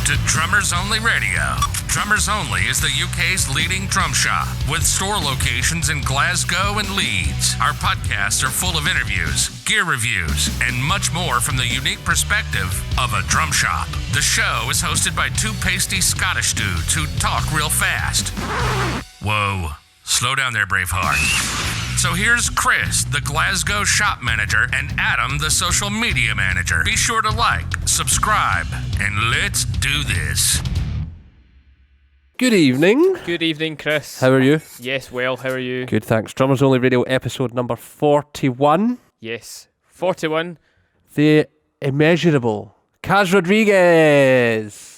to Drummers Only Radio. Drummers Only is the UK's leading drum shop with store locations in Glasgow and Leeds. Our podcasts are full of interviews, gear reviews, and much more from the unique perspective of a drum shop. The show is hosted by two pasty Scottish dudes who talk real fast. Whoa, slow down there, Braveheart. So here's Chris, the Glasgow shop manager, and Adam, the social media manager. Be sure to like, subscribe, and let's do this. Good evening. Good evening, Chris. How are you? Yes, well, how are you? Good, thanks. Drummers Only Radio episode number 41. Yes, 41. The immeasurable Kaz Rodriguez.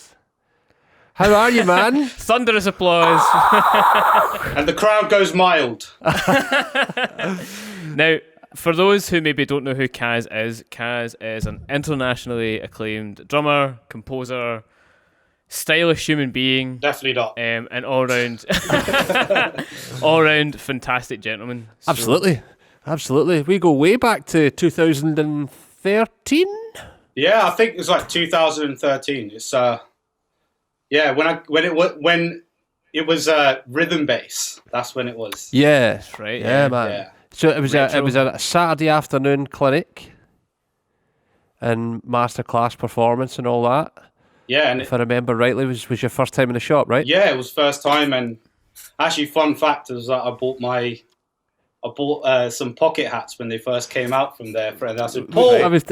How are you, man? Thunderous applause. And the crowd goes mild. Now, for those who maybe don't know who Kaz is an internationally acclaimed drummer, composer, stylish human being. Definitely not. And all-round fantastic gentleman. So, Absolutely. We go way back to 2013. Yeah, I think it was like 2013. It's when it was rhythm bass. That's when it was. Yeah, that's right. Yeah, man. Yeah. So it was a Saturday afternoon clinic and masterclass performance and all that. Yeah, and if I remember rightly, was your first time in the shop, right? Yeah, it was first time. And actually, fun fact is that I bought some pocket hats when they first came out from there. And I said, Paul, I was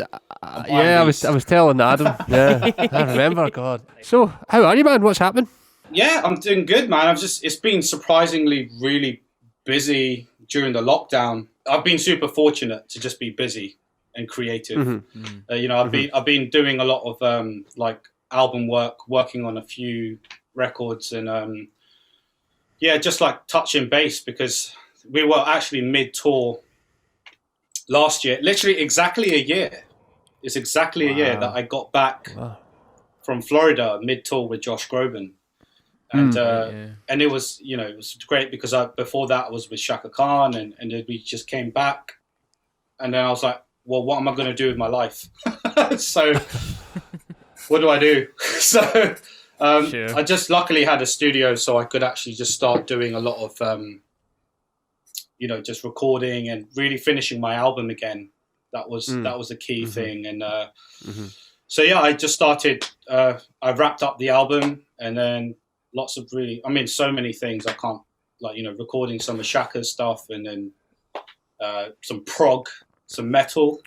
telling Adam. Yeah, I remember. God. So, how are you, man? What's happening? Yeah, I'm doing good, man. It's been surprisingly really busy during the lockdown. I've been super fortunate to just be busy and creative. Mm-hmm. I've been doing a lot of album work, working on a few records, and just like touching base, because we were actually mid-tour last year, literally exactly a year. It's exactly a year that I got back from Florida mid-tour with Josh Groban. And and it was great because before that I was with Chakka Khan, and then we just came back, and then I was like, well, what am I going to do with my life? So what do I do? So I just luckily had a studio, so I could actually just start doing a lot of just recording and really finishing my album again. That was the key thing. And so yeah, I just started. I wrapped up the album, and then lots of so many things. I can't recording some of Chakka's stuff, and then some prog, some metal,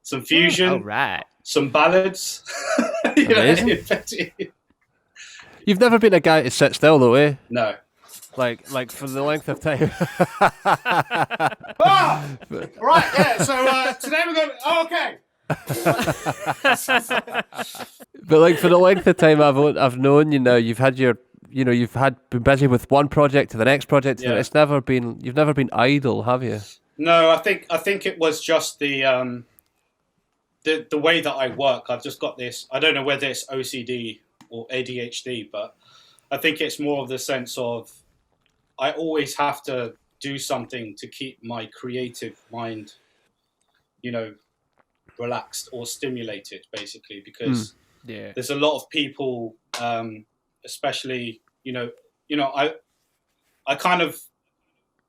some fusion, all right, some ballads. You've never been a guy to sit still, though, eh? No. Like for the length of time. Right, yeah. So today we're going. Oh, okay. But like for the length of time I've known you now, you've been busy with one project to the next project. Yeah. You've never been idle, have you? No, I think it was just the way that I work. I've just got this. I don't know whether it's OCD or ADHD, but I think it's more of the sense of I always have to do something to keep my creative mind, relaxed or stimulated, basically, because there's a lot of people, especially, I kind of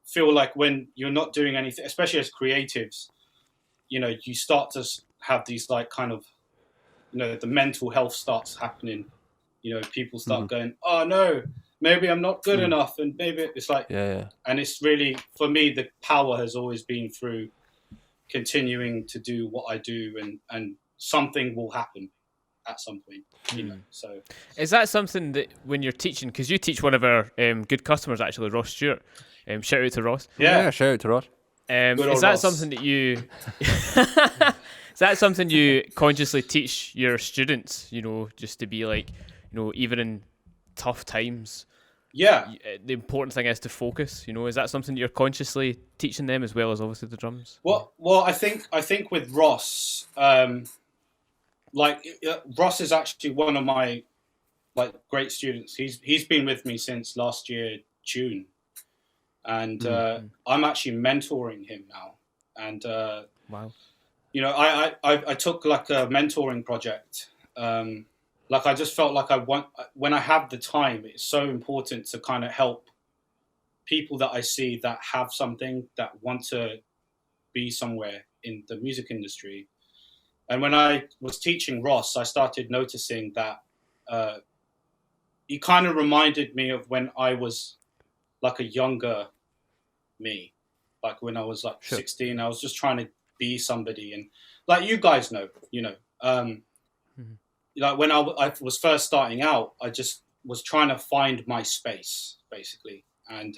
feel like when you're not doing anything, especially as creatives, you start to have these like kind of, the mental health starts happening. People start going, oh no, maybe I'm not good enough, and maybe it's like, and it's really, for me, the power has always been through continuing to do what I do, and something will happen at some point, So is that something that when you're teaching, because you teach one of our good customers, actually, Ross Stewart, shout out to Ross. Yeah, shout out to Ross. Is that Ross. Something that you is that something you consciously teach your students, just to be like, even in tough times, the important thing is to focus, is that something that you're consciously teaching them, as well as obviously the drums? Well, I think with Ross, Ross is actually one of my great students. He's been with me since last year June, and I'm actually mentoring him now. And wow, I took like a mentoring project like I just felt like when I have the time, it's so important to kind of help people that I see that have something, that want to be somewhere in the music industry. And when I was teaching Ross, I started noticing that he kind of reminded me of when I was like a younger me, like when I was like 16. I was just trying to be somebody, and like you guys know, like when I was first starting out, I just was trying to find my space, basically. And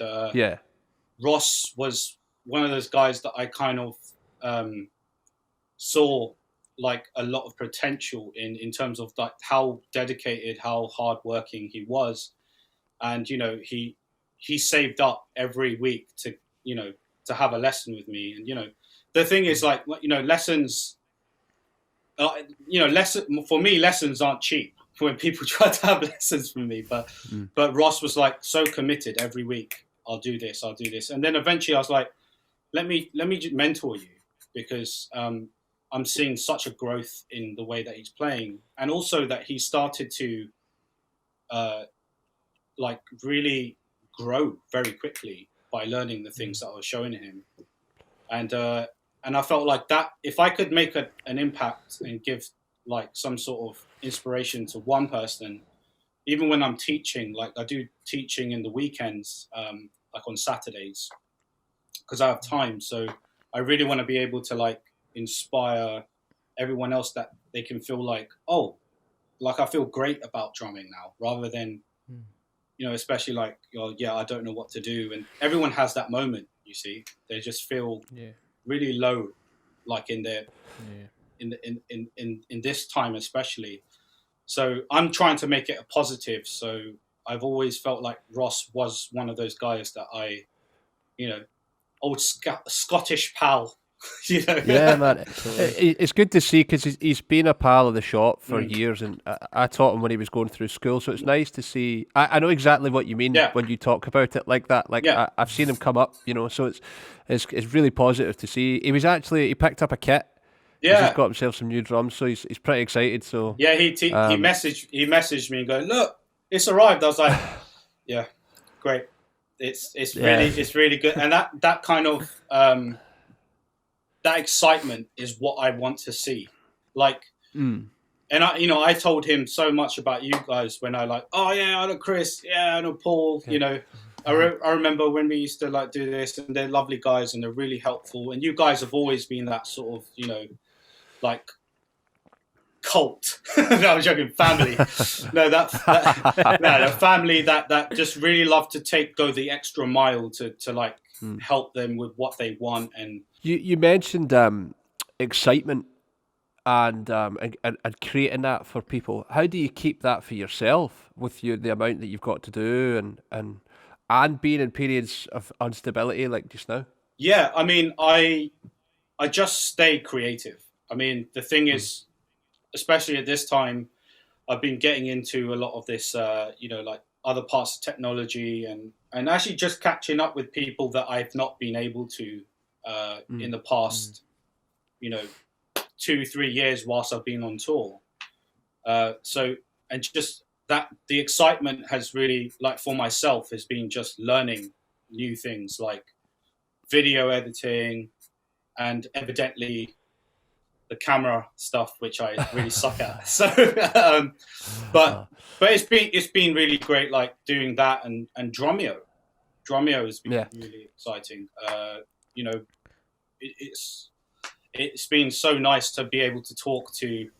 Ross was one of those guys that I kind of saw like a lot of potential in terms of like how dedicated, how hardworking he was. And, he saved up every week to have a lesson with me. And, the thing is, like, lessons, for me, lessons aren't cheap when people try to have lessons from me. But Ross was like so committed every week. I'll do this. And then eventually I was like, let me mentor you, because I'm seeing such a growth in the way that he's playing. And also that he started to like really grow very quickly by learning the things that I was showing him. And I felt like that if I could make an impact and give like some sort of inspiration to one person, even when I'm teaching, like I do teaching in the weekends, like on Saturdays, because I have time. So I really want to be able to like inspire everyone else, that they can feel like, oh, like I feel great about drumming now, rather than, especially like, I don't know what to do. And everyone has that moment, you see, they just feel really low, like in their, in this time, especially. So I'm trying to make it a positive. So I've always felt like Ross was one of those guys that I, old Scottish pal, Yeah, man. It's good to see, because he's been a pal of the shop for years, and I taught him when he was going through school. So it's nice to see. I know exactly what you mean when you talk about it like that. Like I've seen him come up, so it's really positive to see. He picked up a kit. Yeah, he's just got himself some new drums, so he's pretty excited. So yeah, he messaged me and go, look, it's arrived. I was like, yeah, great. It's really good, and that kind of that excitement is what I want to see. Like, and I told him so much about you guys when I like, oh yeah, I know Chris, I know Paul, I remember when we used to like do this, and they're lovely guys and they're really helpful. And you guys have always been that sort of, like cult. No, I'm joking. Family. No, the family that just really love to go the extra mile to like help them with what they want. And you mentioned excitement and creating that for people. How do you keep that for yourself with the amount that you've got to do and being in periods of instability like just now? Yeah, I mean, I just stay creative. I mean, the thing is, especially at this time, I've been getting into a lot of this, like other parts of technology and actually just catching up with people that I've not been able to in the past, 2-3 years whilst I've been on tour. And just that the excitement has really, like for myself, has been just learning new things like video editing and evidently the camera stuff, which I really suck at. So, but it's been really great, like doing that and Drumeo. Drumeo has been really exciting. It's been so nice to be able to talk to,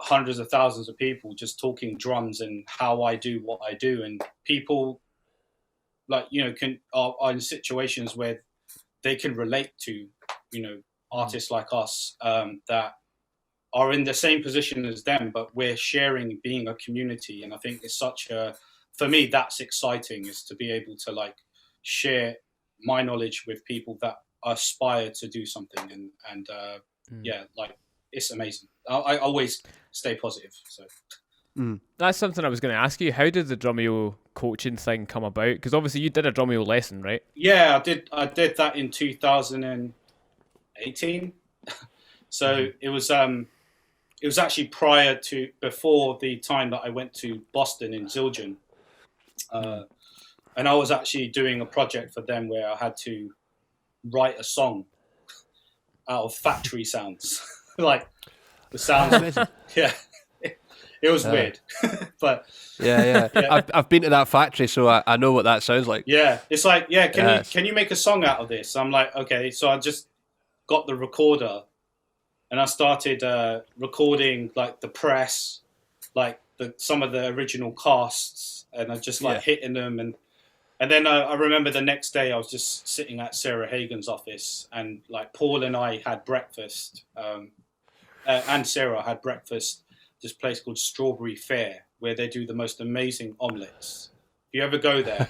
hundreds of thousands of people just talking drums and how I do what I do, and people like are in situations where they can relate to artists like us that are in the same position as them, but we're sharing being a community. And I think it's for me, that's exciting, is to be able to like share my knowledge with people that aspire to do something. And like it's amazing. I always stay positive. So that's something I was going to ask you. How did the Drumeo coaching thing come about? Because obviously you did a Drumeo lesson, right? Yeah, I did that in 2018. So it was it was actually before the time that I went to Boston in Zildjian. And I was actually doing a project for them where I had to write a song out of factory sounds. Like the sounds. Yeah. It was weird. But yeah. I've been to that factory, so I know what that sounds like. Yeah. It's like, can you make a song out of this? I'm like, okay. So I just got the recorder and I started recording like the press, like some of the original casts, and I just like hitting them. And then I remember the next day I was just sitting at Sarah Hagen's office, and like Paul and I had breakfast, and Sarah had breakfast at this place called Strawberry Fair, where they do the most amazing omelettes. If you ever go there,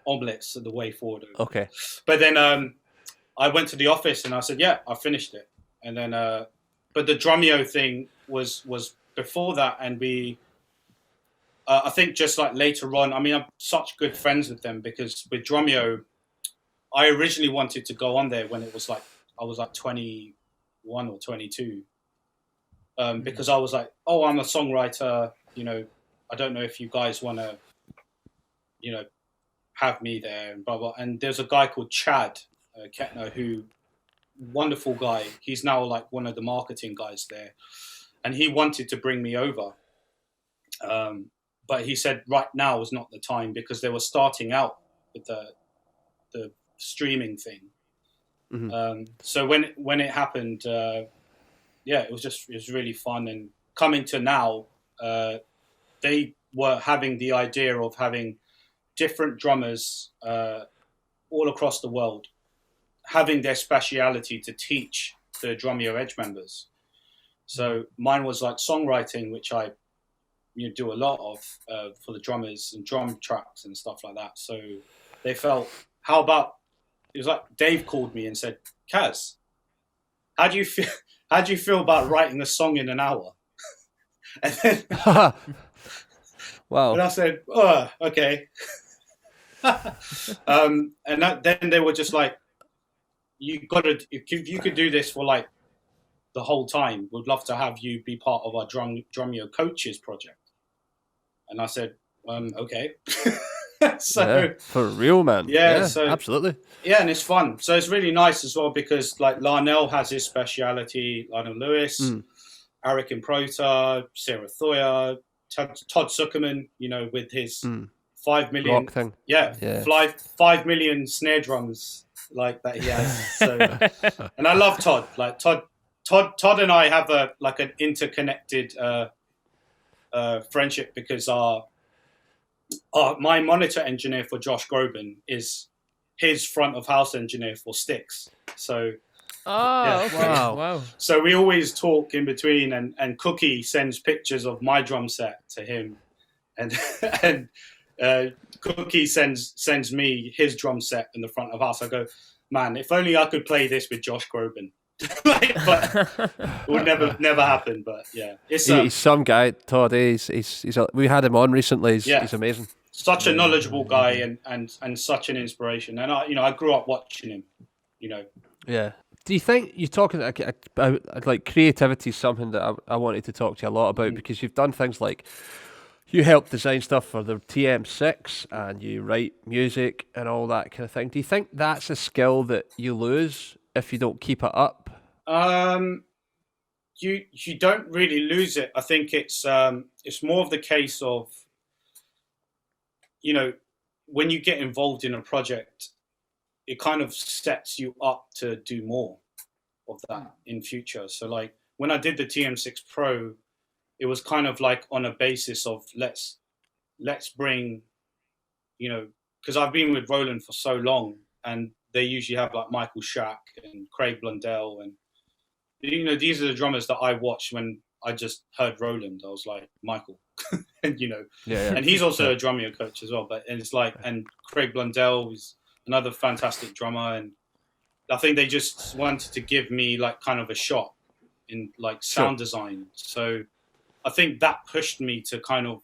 omelettes are the way forward. Okay. But then I went to the office and I said, yeah, I finished it. And then, but the Drumeo thing was before that, and we. I think just like later on, I mean, I'm such good friends with them because with Drumeo, I originally wanted to go on there when it was like, I was like 21 or 22. Because I was like, oh, I'm a songwriter, you know, I don't know if you guys want to, you know, have me there and blah, blah. And there's a guy called Chad Ketner, who, wonderful guy. He's now like one of the marketing guys there. And he wanted to bring me over. But he said right now is not the time because they were starting out with the streaming thing. Mm-hmm. So when it happened, it was really fun. And coming to now, they were having the idea of having different drummers all across the world having their speciality to teach the Drumeo Edge members. So mine was like songwriting, which I do a lot of for the drummers and drum tracks and stuff like that. So they felt, how about, it was like Dave called me and said, Kaz, how do you feel about writing a song in an hour? And then, wow. And I said, oh, okay. And then they were just like, if you could do this for like the whole time, we'd love to have you be part of our Drumeo coaches project. And I said, okay. So for real, man. Yeah, so absolutely. Yeah, and it's fun. So it's really nice as well because like Larnell has his speciality, Larnell Lewis, Arik Improta, Sarah Thoya, Todd Zuckerman, with his 5 million rock thing. Yeah. 5 million snare drums like that he has. So and I love Todd. Like Todd and I have an interconnected friendship because my monitor engineer for Josh Groban is his front of house engineer for Styx. So okay. Wow. So we always talk in between, and Cookie sends pictures of my drum set to him, and Cookie sends me his drum set in the front of house. I go, man, if only I could play this with Josh Groban. But it would never happen. But yeah, he's some guy, Todd. We had him on recently. He's amazing. Such a knowledgeable guy and such an inspiration. And I grew up watching him. Yeah. Do you think you're talking about like creativity is something that I wanted to talk to you a lot about because you've done things like you help design stuff for the TM6 and you write music and all that kind of thing. Do you think that's a skill that you lose if you don't keep it up? You don't really lose it. I think it's more of the case of, when you get involved in a project, it kind of sets you up to do more of that in future. So like when I did the TM6 Pro, it was kind of like on a basis of let's bring, because I've been with Roland for so long, and they usually have like Michael Shack and Craig Blundell, and these are the drummers that I watched when I just heard Roland. I was like, Michael, and and he's also a Drumeo coach as well. And Craig Blundell is another fantastic drummer, and I think they just wanted to give me like kind of a shot in like sound design. So I think that pushed me to kind of,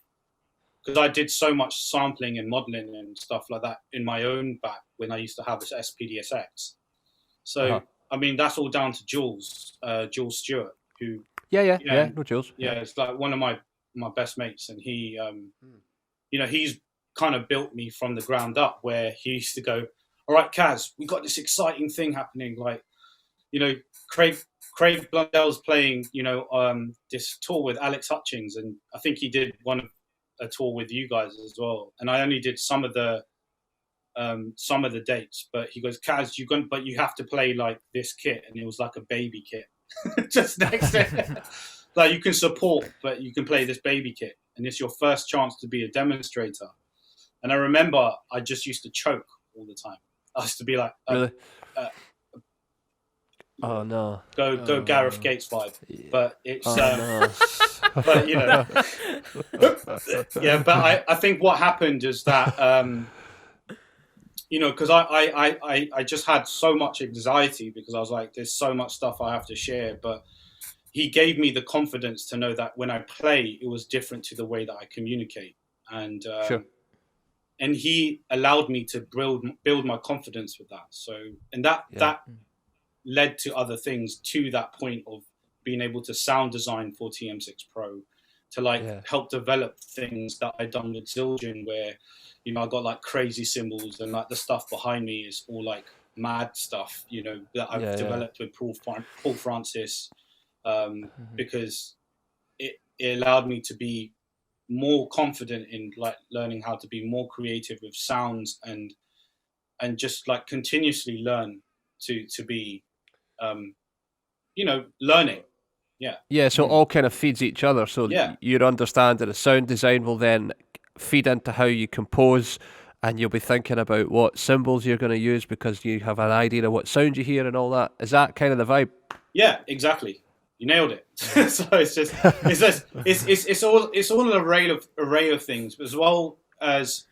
because I did so much sampling and modeling and stuff like that in my own back when I used to have this SPDSX. So, I mean, that's all down to Jules Stewart, who Yeah. No, Jules. Yeah, it's like one of my best mates, and he, he's kind of built me from the ground up. Where he used to go, "All right, Kaz, we got this exciting thing happening. Like, Craig Blundell's playing, this tour with Alex Hutchings, and I think he did a tour with you guys as well. And I only did some of the dates, but he goes, Kaz, but you have to play like this kit, and it was like a baby kit, just next to it. Like, you can support, but you can play this baby kit, and it's your first chance to be a demonstrator. And I remember I just used to choke all the time. I used to be like, really? Oh no! Go Gareth Gates vibe, but it's no. but yeah. But I think what happened is that because I just had so much anxiety because I was like, there's so much stuff I have to share. But he gave me the confidence to know that when I play, it was different to the way that I communicate, and sure. And he allowed me to build my confidence with that. So that led to other things, to that point of being able to sound design for TM6 Pro, to help develop things that I'd done with Zildjian, where I got like crazy cymbals, and like the stuff behind me is all like mad stuff that I've developed with Paul Francis, because it allowed me to be more confident in like learning how to be more creative with sounds, and just like continuously learn to be learning. So all kind of feeds each other, so your understanding of sound design will then feed into how you compose, and you'll be thinking about what cymbals you're going to use because you have an idea of what sound you hear and all that. Is that kind of the vibe? Yeah, exactly. You nailed it. So it's all an array of things, as well as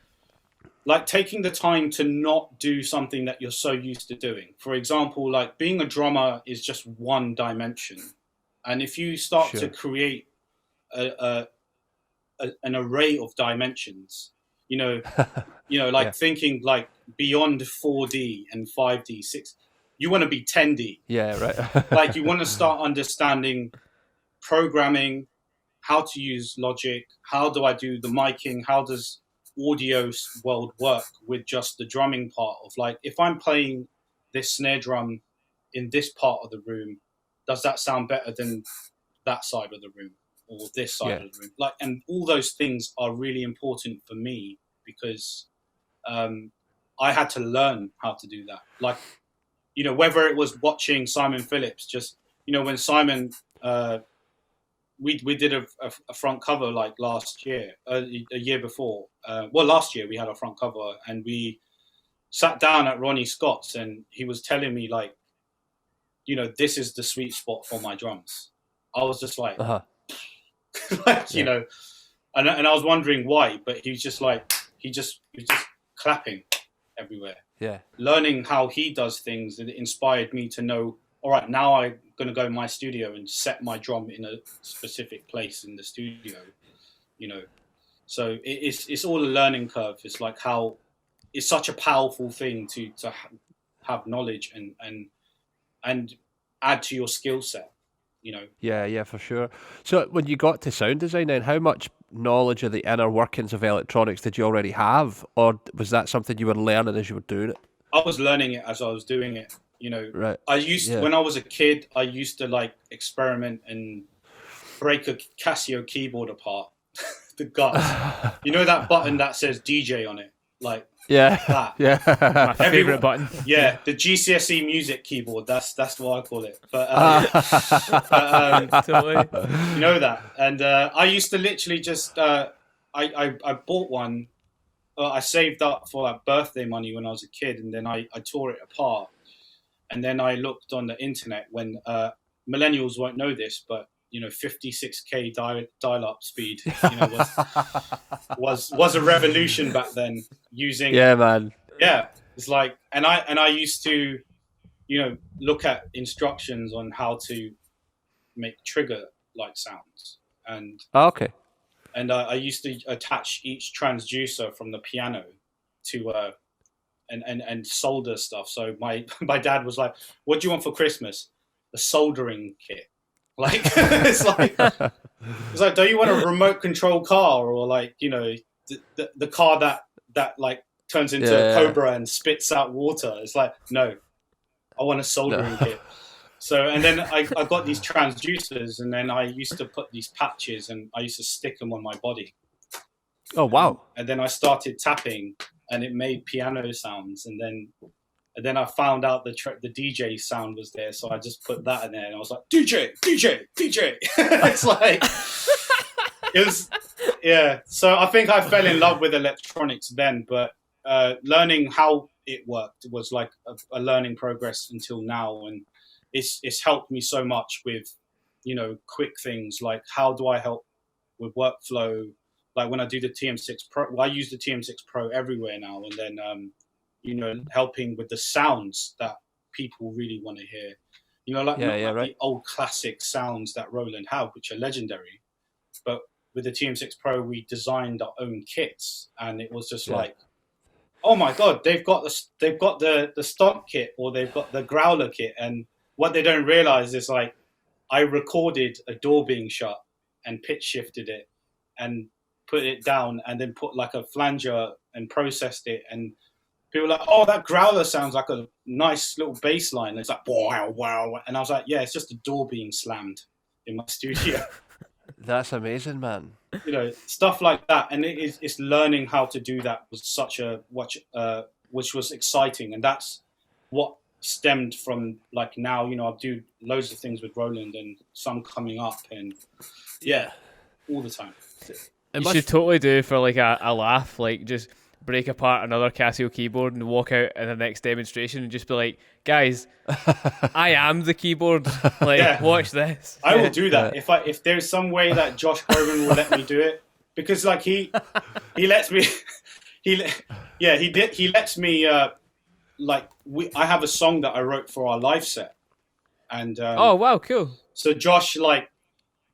like taking the time to not do something that you're so used to doing. For example, like being a drummer is just one dimension, and if you start to create an array of dimensions, thinking like beyond 4D and 5D, 6. You want to be 10D. Yeah, right. Like, you want to start understanding programming, how to use Logic, how do I do the miking, how does audio world work with just the drumming part of, like, if I'm playing this snare drum in this part of the room, does that sound better than that side of the room or this side of the room? Like, and all those things are really important for me because I had to learn how to do that. Like, whether it was watching Simon Phillips, just, when Simon, we did a front cover like last year, a year before. Last year we had a front cover, and we sat down at Ronnie Scott's, and he was telling me like, this is the sweet spot for my drums. I was just like, and I was wondering why, but he was just like, he was just clapping everywhere. Yeah. Learning how he does things, it inspired me to know, all right, now I'm going to go in my studio and set my drum in a specific place in the studio, So it's all a learning curve. It's like how it's such a powerful thing to have knowledge and add to your skill set, Yeah, for sure. So when you got to sound design, then how much knowledge of the inner workings of electronics did you already have, or was that something you were learning as you were doing it? I was learning it as I was doing it. Right. When I was a kid, I used to like experiment and break a Casio keyboard apart. The guts. That button that says DJ on it, like that. Yeah. My favorite button. Yeah, the GCSE music keyboard. That's what I call it. But totally. That. And I used to literally just I bought one. I saved up for like birthday money when I was a kid, and then I tore it apart. And then I looked on the internet when millennials won't know this, but 56k dial-up speed was a revolution back then. Using it's like, and I used to look at instructions on how to make trigger like sounds, and and I used to attach each transducer from the piano to and solder stuff. So my dad was like, what do you want for Christmas? A soldering kit. Like it's like don't you want a remote control car, or like, you know, the car that like turns into a cobra and spits out water? It's like, no, I want a soldering kit. So, and then I got these transducers, and then I used to put these patches and I used to stick them on my body. Oh, wow. And then I started tapping, and it made piano sounds. And then I found out the DJ sound was there. So I just put that in there, and I was like, DJ. It's like, it was, yeah. So I think I fell in love with electronics then, but learning how it worked was like a learning progress until now. And it's helped me so much with, you know, quick things like how do I help with workflow? Like when I do the TM6 Pro, I use the TM6 Pro everywhere now. And then, you know, helping with the sounds that people really want to hear. You know, like, the old classic sounds that Roland had, which are legendary. But with the TM6 Pro, we designed our own kits, and it was just like, oh my God, they've got the stomp kit, or they've got the growler kit. And what they don't realize is, like, I recorded a door being shut and pitch shifted it and put it down, and then put like a flanger and processed it. And people were like, oh, that growler sounds like a nice little bass line. It's like, wow, wow. And I was like, yeah, it's just a door being slammed in my studio. That's amazing, man. You know, stuff like that. And it's learning how to do that was which was exciting. And that's what stemmed from, like, now, you know, I do loads of things with Roland and some coming up, and all the time. You should totally do for like a laugh, like just break apart another Casio keyboard and walk out in the next demonstration and just be like, guys, I am the keyboard. Like, watch this. I will do that if there's some way that Josh Groban will let me do it, because like he lets me. He lets me. I have a song that I wrote for our live set, and oh wow, cool. So Josh like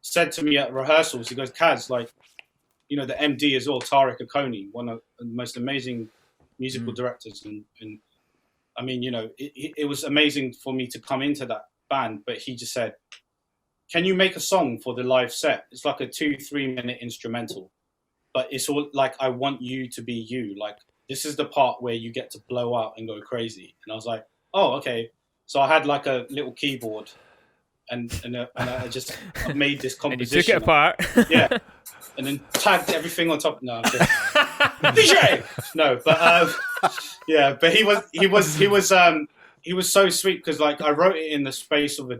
said to me at rehearsals, he goes, Kaz, like, you know, the MD is all Tariq Akoni, one of the most amazing musical directors. And I mean, you know, it was amazing for me to come into that band, but he just said, can you make a song for the live set? It's like a 2-3 minute instrumental, but it's all like, I want you to be you. Like, this is the part where you get to blow out and go crazy. And I was like, oh, okay. So I had like a little keyboard and I just made this composition. And you took it apart. Yeah. And then tagged everything on top. No, I'm just DJ. No, but yeah, but he was so sweet, because like I wrote it in the space of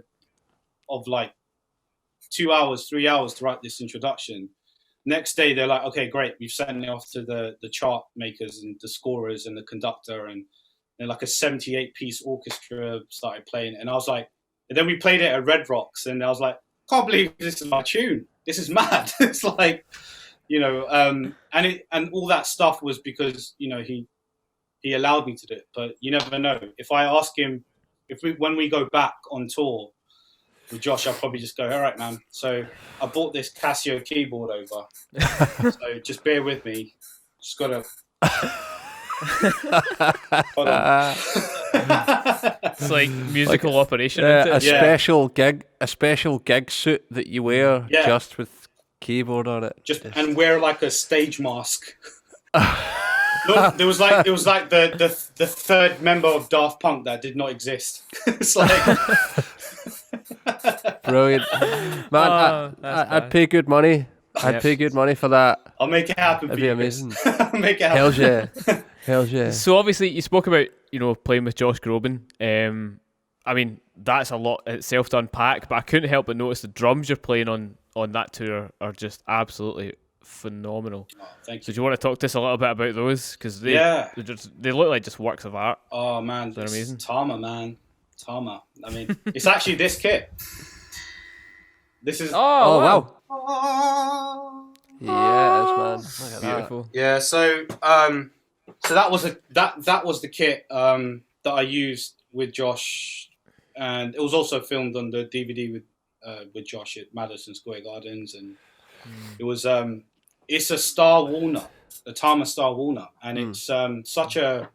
like 2 hours, 3 hours to write this introduction. Next day they're like, okay, great, we've sent it off to the chart makers and the scorers and the conductor, and then like a 78-piece orchestra started playing, and I was like, and then we played it at Red Rocks, and I was like, can't believe this is my tune. This is mad. It's like, you know, and all that stuff was because, you know, he allowed me to do it. But you never know. If I ask him, when we go back on tour with Josh, I'll probably just go, all right, man. So I bought this Casio keyboard over. So just bear with me. Just gotta. Hold on. It's like musical operation. A special gig suit that you wear just with keyboard on it. And wear like a stage mask. Look, it was like the third member of Daft Punk that did not exist. It's like brilliant, man. I'd pay good money. I'd pay good money for that. I'll make it happen. It'd be amazing. I'll make it happen. Hell's yeah. So obviously you spoke about, you know, playing with Josh Groban. I mean, that's a lot itself to unpack, but I couldn't help but notice the drums you're playing on that tour are just absolutely phenomenal. Oh, thank you. So do you want to talk to us a little bit about those? Because they look like just works of art. Oh man, they're amazing. Tama, man. Tama. I mean, it's actually this kit. This is. Oh wow. Yes, man. Look at beautiful. That. Yeah. So that was the kit that I used with Josh, and it was also filmed on the DVD with Josh at Madison Square Gardens, and it was it's a star walnut, a Tama star walnut, and it's such a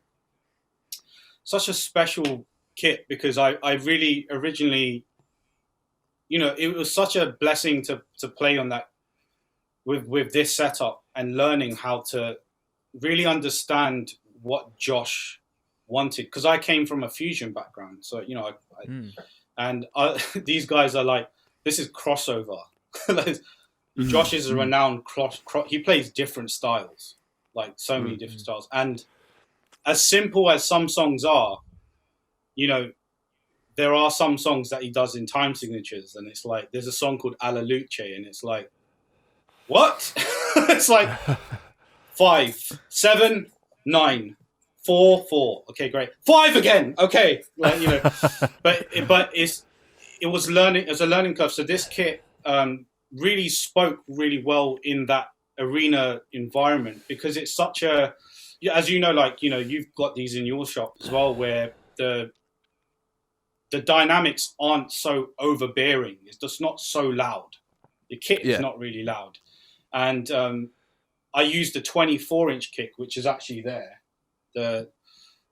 special kit because I really originally it was such a blessing to play on that with this setup and learning how to really understand what Josh wanted, because I came from a fusion background, so these guys are like, this is crossover. Josh is a renowned he plays different styles, like so many different styles, and as simple as some songs are, there are some songs that he does in time signatures, and it's like, there's a song called Alla Luce, and it's like, what? It's like 5, 7, 9, 4, 4. Okay, great. 5 again. Okay, like, but it was learning as a learning curve. So this kit really spoke really well in that arena environment, because it's such a, as you've got these in your shop as well, where the dynamics aren't so overbearing. It's just not so loud. The kit is not really loud. And I used a 24-inch kick, which is actually there.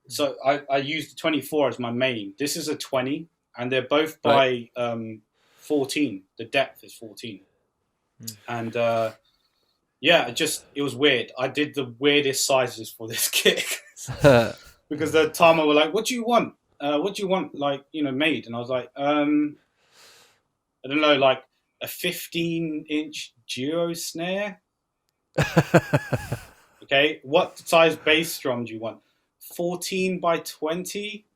So I used the 24 as my main. This is a 20, and they're both by 14. The depth is 14. And it was weird. I did the weirdest sizes for this kick because the timer were like, "What do you want? What do you want? Made?" And I was like, I don't know, like a 15-inch Geo snare. Okay, what size bass drum do you want? 14 by 20,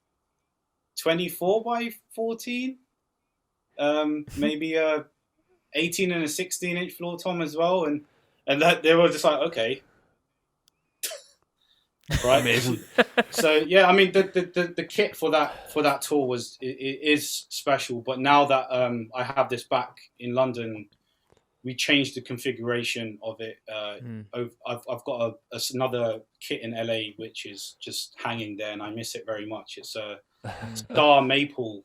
24 by 14, maybe a 18 and a 16-inch floor tom as well, and that they were just like, okay, right, amazing. So I mean, the kit for that tour is special. But now that I have this back in London, we changed the configuration of it. I've got another kit in LA which is just hanging there, and I miss it very much. It's a Star Maple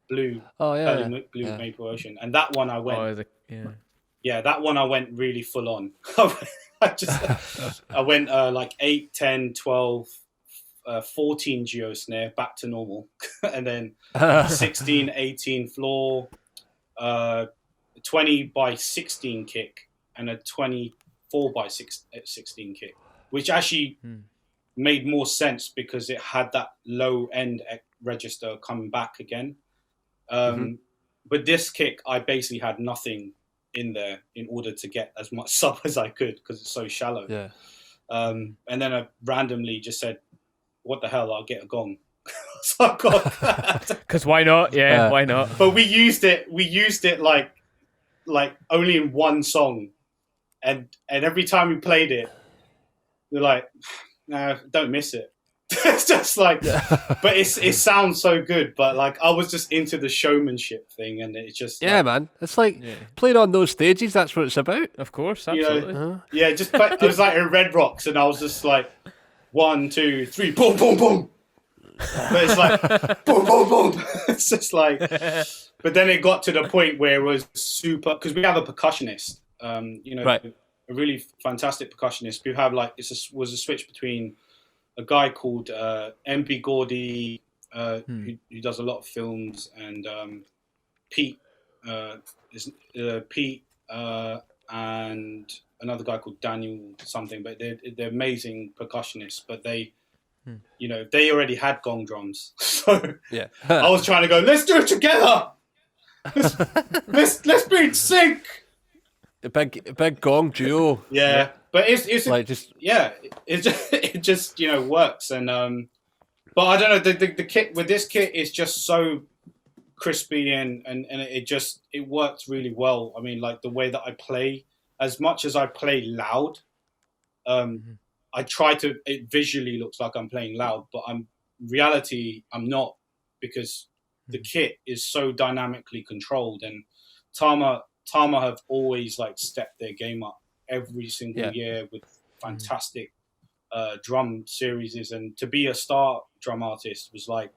blue, blue Maple Ocean, and that one I went. That one I went really full on. I went like 8, 10, 12, 14 Geo snare back to normal, and then 16, 18 floor. 20 by 16 kick and a 24 by 16 kick, which actually made more sense because it had that low end register coming back again. But this kick, I basically had nothing in there in order to get as much sub as I could because it's so shallow. And then I randomly just said, what the hell, I'll get a gong. So I got because why not? Yeah, why not? But we used it like only in one song, and every time we played it, we're like, no, don't miss it. It's just like, but it sounds so good. But like, I was just into the showmanship thing, and it's just man. It's like playing on those stages. That's what it's about. Of course, absolutely. It was like in Red Rocks, and I was just like, 1, 2, 3, boom, boom, boom. But it's like boom, boom, boom. It's just like, but then it got to the point where it was super, because we have a percussionist, a really fantastic percussionist. We have like, was a switch between a guy called MP Gordy, who does a lot of films, and Pete, and another guy called Daniel something. But they're amazing percussionists. But they already had gong drums, so I was trying to go, let's do it together. Let's be in sync. A big gong duo. Yeah. But it's like it just works, and but I don't know, the kit with this kit is just so crispy and it works really well. I mean, like the way that I play, as much as I play loud, I try to, it visually looks like I'm playing loud, but reality I'm not, because the kit is so dynamically controlled, and Tama have always like stepped their game up every single year with fantastic drum series, and to be a star drum artist was like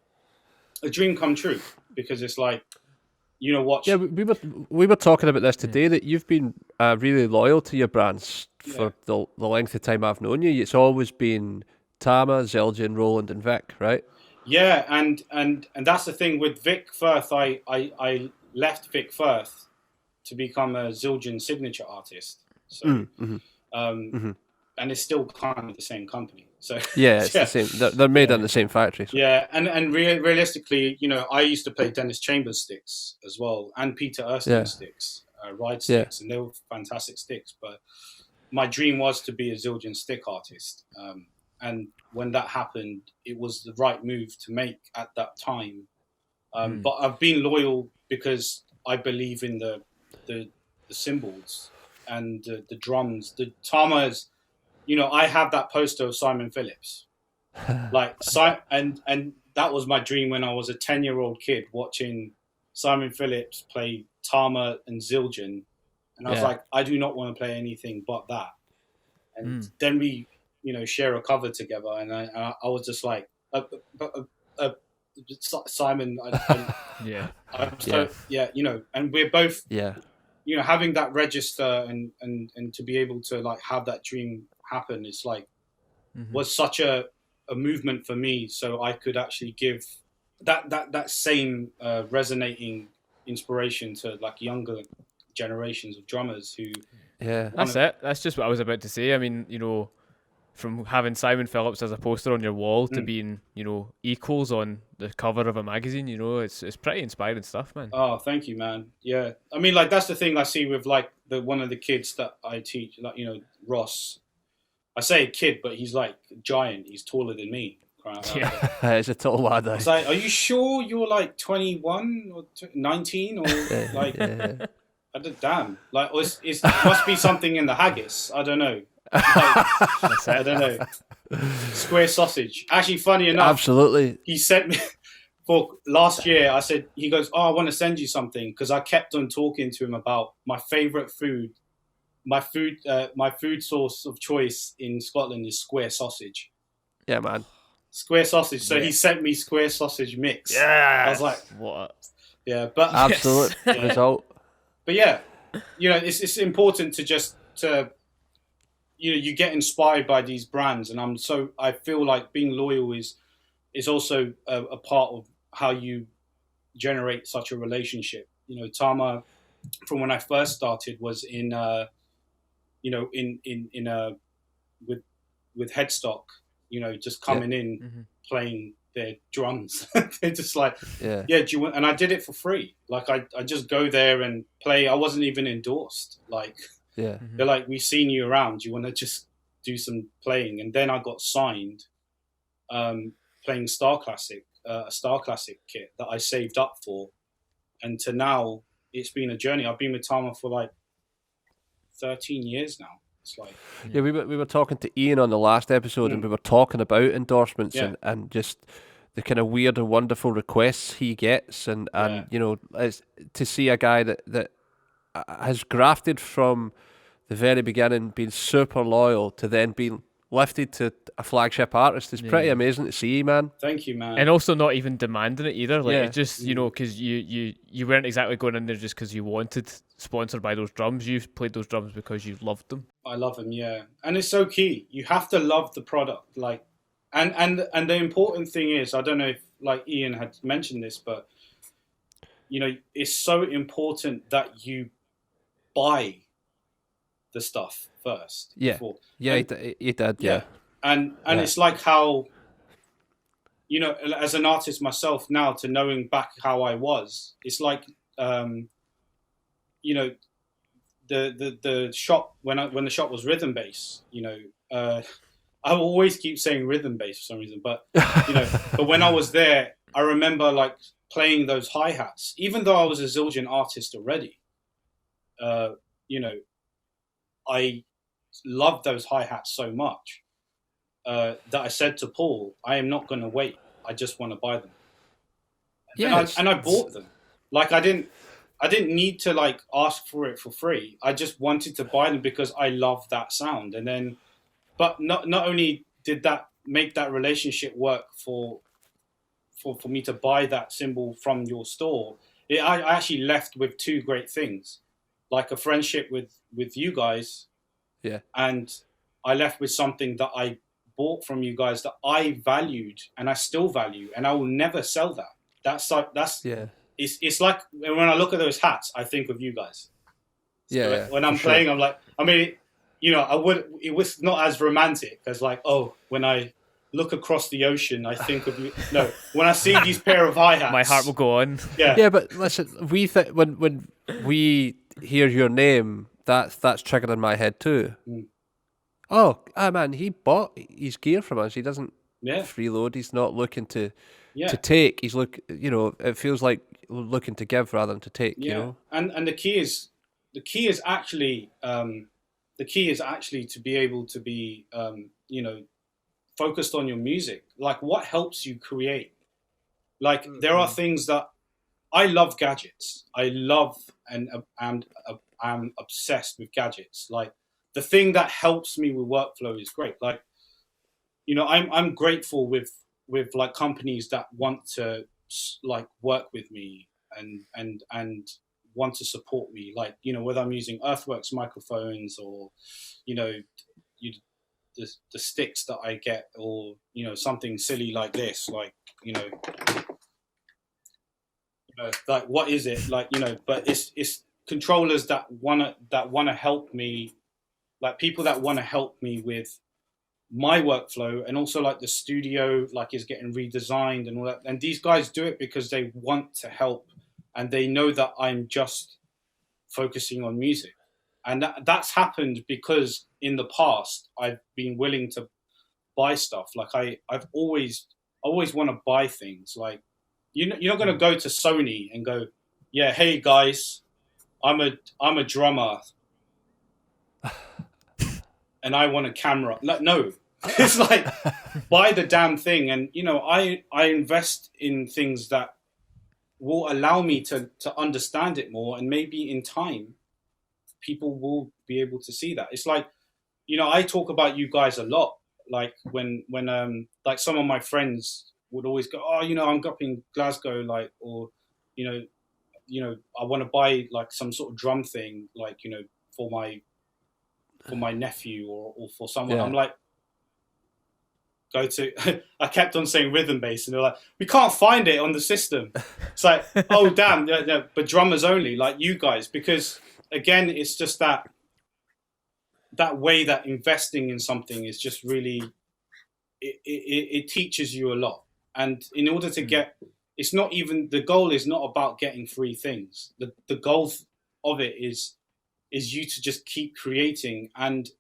a dream come true, because it's like, what? Yeah, we were talking about this today, that you've been really loyal to your brands for the length of time I've known you. It's always been Tama, Zelgin, Roland, and Vic, right? Yeah, and that's the thing with Vic Firth. I left Vic Firth to become a Zildjian signature artist. So, and it's still kind of the same company. So yeah, it's the same. They're made in the same factory. So. Yeah, and realistically, I used to play Dennis Chambers sticks as well, and Peter Erskine sticks, ride sticks, and they were fantastic sticks. But my dream was to be a Zildjian stick artist, and when that happened, it was the right move to make at that time. But I've been loyal because I believe in the cymbals and the drums, the tamas. I have that poster of Simon Phillips, and that was my dream when I was a 10-year-old kid watching Simon Phillips play tama and Zildjian, and I was like, I do not want to play anything but that. And then we, share a cover together, and I was just like, Simon, and we're both, having that register and to be able to like have that dream happen, it's like was such a movement for me, so I could actually give that same resonating inspiration to like younger generations of drummers who that's just what I was about to say. I mean, from having Simon Phillips as a poster on your wall to being, equals on the cover of a magazine, it's pretty inspiring stuff, man. Oh, thank you, man. Yeah. I mean, like, that's the thing I see with, like, one of the kids that I teach, like, Ross. I say kid, but he's, like, giant. He's taller than me. He's a tall lad. It's like, are you sure you're, like, 21 or 19 or, like, damn. Like, it must be something in the haggis. I don't know. I don't know. Square sausage. Actually, funny enough, absolutely. He sent me for last year. I said, he goes, "Oh, I want to send you something," because I kept on talking to him about my favorite food. My food source of choice in Scotland is square sausage. Yeah, man. Square sausage. So he sent me square sausage mix. Yeah. I was like, what? Yeah, but absolute result. But yeah, it's important to just you get inspired by these brands, and I feel like being loyal is also a part of how you generate such a relationship. Tama, from when I first started, was in with Headstock, just coming in playing their drums. They're just like, do you want? And I did it for free. Like I just go there and play. I wasn't even endorsed. Like. Yeah, they're like, we've seen you around. You want to just do some playing? And then I got signed, playing a Star Classic kit that I saved up for, and to now it's been a journey. I've been with Tama for like 13 years now. It's like we were talking to Ian on the last episode, and we were talking about endorsements and just the kind of weird and wonderful requests he gets, and to see a guy that has grafted from the very beginning, being super loyal, to then being lifted to a flagship artist is pretty amazing to see, man. Thank you, man. And also not even demanding it either. Like, it just, because you weren't exactly going in there just because you wanted sponsored by those drums. You played those drums because you loved them. I love them, yeah. And it's so key. You have to love the product. Like, and the important thing is, I don't know if like Ian had mentioned this, but it's so important that you buy the stuff first. Yeah, he did. Yeah, and it's like how, as an artist myself now, to knowing back how I was, it's like, the shop when the shop was rhythm bass. I will always keep saying rhythm bass for some reason, but but when I was there, I remember like playing those hi-hats, even though I was a Zildjian artist already. I loved those hi-hats so much that I said to Paul, I am not going to wait. I just want to buy them. And I bought them. Like I didn't need to like ask for it for free. I just wanted to buy them because I love that sound. And then, but not only did that make that relationship work for me to buy that cymbal from your store, I actually left with two great things. Like a friendship with you guys, and I left with something that I bought from you guys that I valued and I still value, and I will never sell that. That's it's like when I look at those hats, I think of you guys. So when I'm playing, I'm like, I mean, you know, it was not as romantic as like, oh, when I look across the ocean, I think of you. No, when I see these pair of hi-hats, my heart will go on. Yeah, but listen, when we hear your name, that's triggered in my head too. Oh, man, he bought his gear from us. He doesn't freeload. He's not looking to take. He's it feels like looking to give rather than to take. You know, and the key is actually to be able to be focused on your music. Like, what helps you create? Like, there are things that I love gadgets. I love and I'm obsessed with gadgets. Like, the thing that helps me with workflow is great. Like, you know, I'm grateful with like companies that want to like work with me and want to support me. Like, you know, whether I'm using Earthworks microphones or, you know, the sticks that I get, or, you know, something silly like this, like, you know, like, what is it? Like, you know, but it's controllers that wanna help me, like people that want to help me with my workflow, and also like the studio like is getting redesigned and all that. And these guys do it because they want to help, and they know that I'm just focusing on music. And that's happened because in the past I've been willing to buy stuff. Like I've always want to buy things. Like, you're not going to go to Sony and go, yeah, hey guys, I'm a drummer and I want a camera. Like, no, it's like, buy the damn thing. And, you know, I invest in things that will allow me to understand it more, and maybe in time people will be able to see that. It's like, you know, I talk about you guys a lot. Like when like some of my friends would always go, oh, you know, I'm up in Glasgow, like, or, you know, I want to buy like some sort of drum thing, like, you know, for my nephew or for someone. I'm like, go to, I kept on saying rhythm bass, and they're like, we can't find it on the system. It's like, oh damn, yeah, but drummers only, like you guys, because again, it's just that way that investing in something is just really, it teaches you a lot. And in order to get, it's not even, the goal is not about getting free things. The goal of it is you to just keep creating. And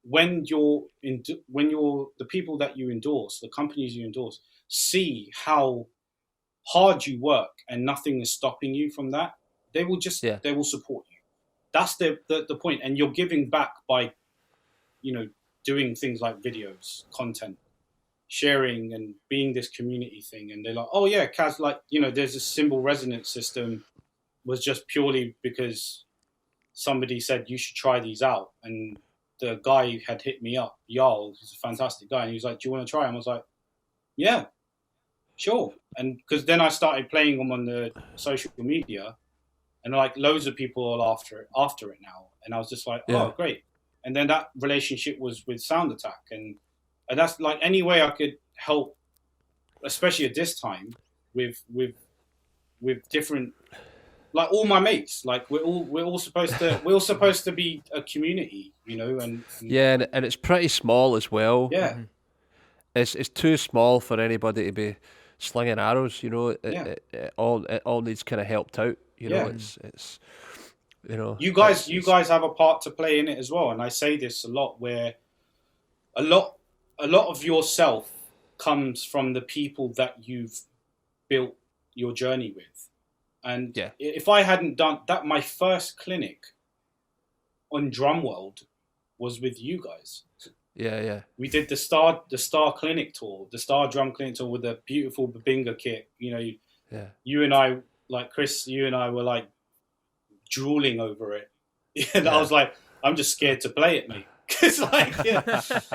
when the people that you endorse, the companies you endorse, see how hard you work and nothing is stopping you from that, they will support you. That's the point. And you're giving back by, you know, doing things like videos, content, sharing, and being this community thing. And they're like, oh yeah, Kaz, like, you know, there's a cymbal resonance system, was just purely because somebody said you should try these out. And the guy had hit me up, Jarl, who's a fantastic guy, and he was like, do you want to try them? I was like, yeah, sure. And because then I started playing them on the social media, and like loads of people are after it now. And I was just like, oh, great. And then that relationship was with Sound Attack. And that's like, any way I could help, especially at this time, with different, like all my mates, like we're all supposed to be a community, you know. And it's pretty small as well. Yeah. It's too small for anybody to be slinging arrows, you know. It all needs kind of helped out. You know, it's you know. You guys have a part to play in it as well, and I say this a lot, where a lot of yourself comes from the people that you've built your journey with. And if I hadn't done that, my first clinic on Drum World was with you guys. Yeah. We did the Star Clinic tour, the Star Drum Clinic tour with the beautiful Babinga kit. You know, you and I, like Chris, you and I were like drooling over it. And I was like, I'm just scared to play it, mate. It's like,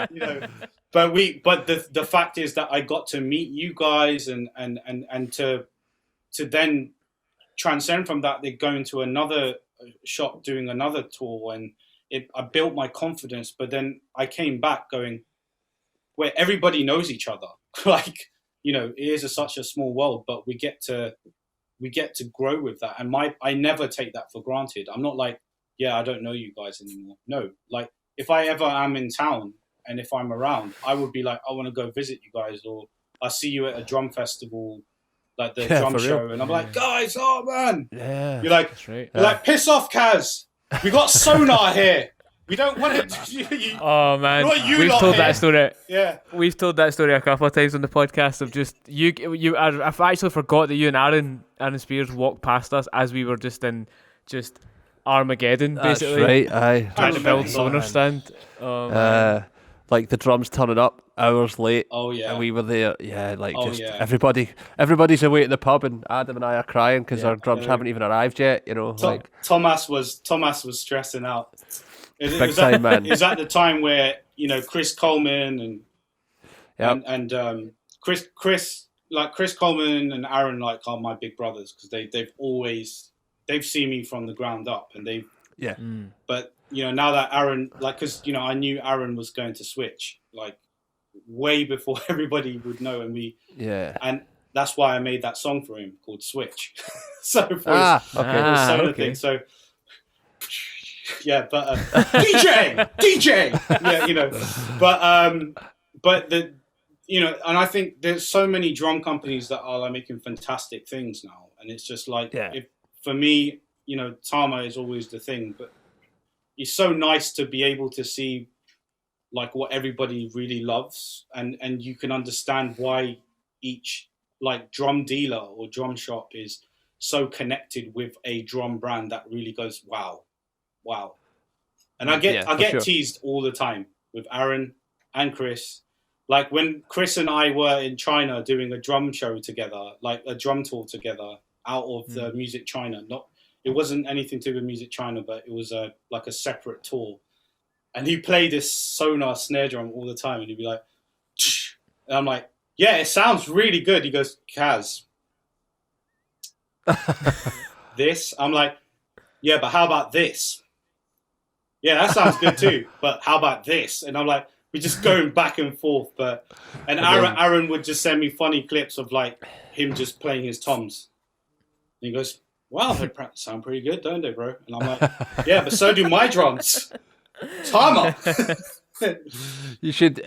you know, but the fact is that I got to meet you guys and to then transcend from that, they go into another shop doing another tour, and I built my confidence. But then I came back going, where everybody knows each other. Like, you know, it is such a small world, but we get to we get to grow with that. And I never take that for granted. I'm not like, yeah, I don't know you guys anymore. No, like if I ever am in town and if I'm around, I would be like, I want to go visit you guys, or I see you at a drum festival, like the drum show, and I'm like, guys, oh man, you're like, you're like, piss off, Kaz. We got sonar here. We don't want it. Oh man, we've told that story. Yeah, we've told that story a couple of times on the podcast of just you. I've actually forgot that you and Aaron Spears walked past us as we were just in Armageddon, basically. That's right. Aye. Trying to build sonar stand. Like the drums turning up hours late. Oh yeah. And we were there. Yeah, like everybody's away at the pub, and Adam and I are crying because our drums haven't even arrived yet. You know, Thomas was stressing out. Big time, man. It was at the time where, you know, Chris Coleman and Chris Coleman and Aaron like are my big brothers, because they've seen me from the ground up, and but you know, now that Aaron, like, because you know, I knew Aaron was going to switch like way before everybody would know, and that's why I made that song for him called Switch. So for his solo thing. So yeah, but DJ, yeah, you know, but the, you know, and I think there's so many drum companies that are like making fantastic things now, and it's just like, if for me, you know, Tama is always the thing, but it's so nice to be able to see like what everybody really loves, and you can understand why each like drum dealer or drum shop is so connected with a drum brand that really goes, wow. And I get teased all the time with Aaron and Chris. Like when Chris and I were in China doing a drum show together, like a drum tour together out of the Music China. It wasn't anything to do with Music China, but it was like a separate tour. And he played this Sonar snare drum all the time, and he'd be like, Shh. And I'm like, yeah, it sounds really good. He goes, Kaz, this? I'm like, yeah, but how about this? Yeah, that sounds good too, but how about this? And I'm like, we're just going back and forth. And Aaron would just send me funny clips of like him just playing his toms. And he goes, wow, they sound pretty good, don't they, bro? And I'm like, yeah, but so do my drums. Tama. You should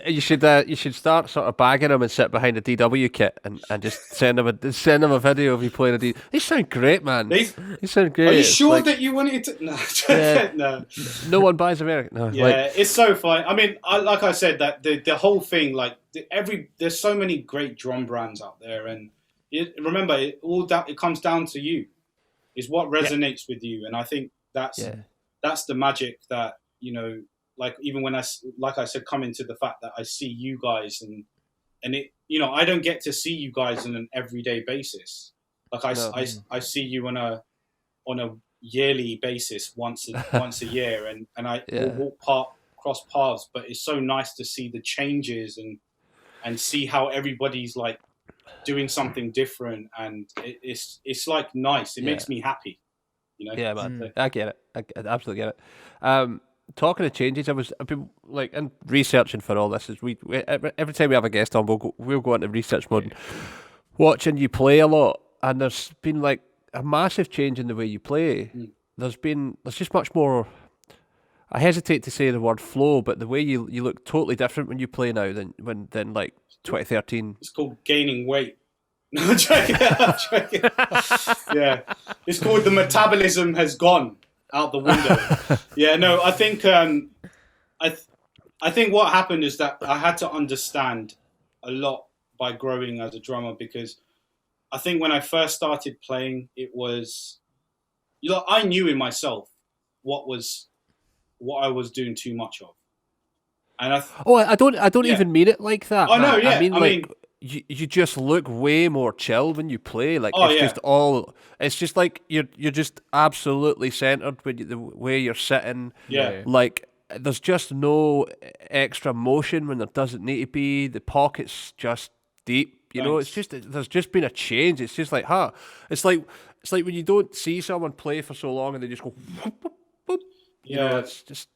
start sort of bagging him and sit behind a DW kit and just send him a video of you playing a D. They sound great, man. They sound great. Are you sure that you wanted to? No, no. No one buys American. No, yeah, it's so fun. I mean, like I said, that the whole thing, like there's so many great drum brands out there, and remember, it comes down to you. Is what resonates with you, and I think that's the magic that, you know. Like even when I said, come into the fact that I see you guys and it, you know, I don't get to see you guys on an everyday basis. Like I see you on a yearly basis once a year, and I will cross paths. But it's so nice to see the changes and see how everybody's like doing something different, and it's like nice. It makes me happy, you know. Yeah, man. I get it. I absolutely get it. Talking of changes, I've been like in researching for all this. Is we every time we have a guest on, we'll go into research mode, and watching you play a lot, and there's been like a massive change in the way you play. There's just much more. I hesitate to say the word flow, but the way you look totally different when you play now than like 2013. It's called gaining weight. No, I'm joking. Yeah, it's called the metabolism has gone out the window. Yeah, no, I think I think what happened is that I had to understand a lot by growing as a drummer, because I think when I first started playing, it was, you know, I knew in myself what I was doing too much of, and I don't even mean it like that. Oh no, yeah, I mean you just look way more chill when you play. Like it's just like you're just absolutely centered with the way you're sitting. Yeah. Like there's just no extra motion when there doesn't need to be. The pocket's just deep. You know, it's just there's just been a change. It's just like, it's like when you don't see someone play for so long and they just go whoop, whoop, whoop. You know, it's just.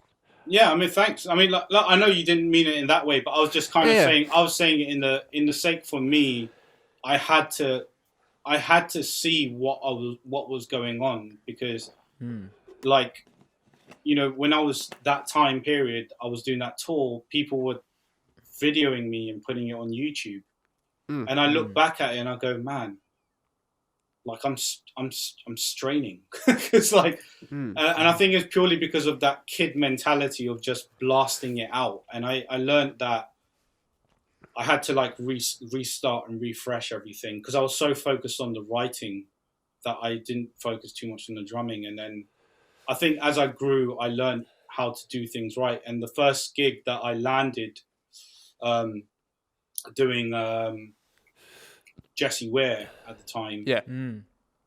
Yeah, I mean, thanks. I mean, like, I know you didn't mean it in that way, but I was just kind of saying. I was saying it in the sake for me. I had to I had to see what was going on, because like, you know, when I was that time period, I was doing that tour, people were videoing me and putting it on YouTube. And I look back at it and I go, man, like I'm straining. It's like, and I think it's purely because of that kid mentality of just blasting it out. And I learned that I had to like restart and refresh everything, because I was so focused on the writing that I didn't focus too much on the drumming. And then I think as I grew, I learned how to do things right. And the first gig that I landed doing Jessie Ware at the time,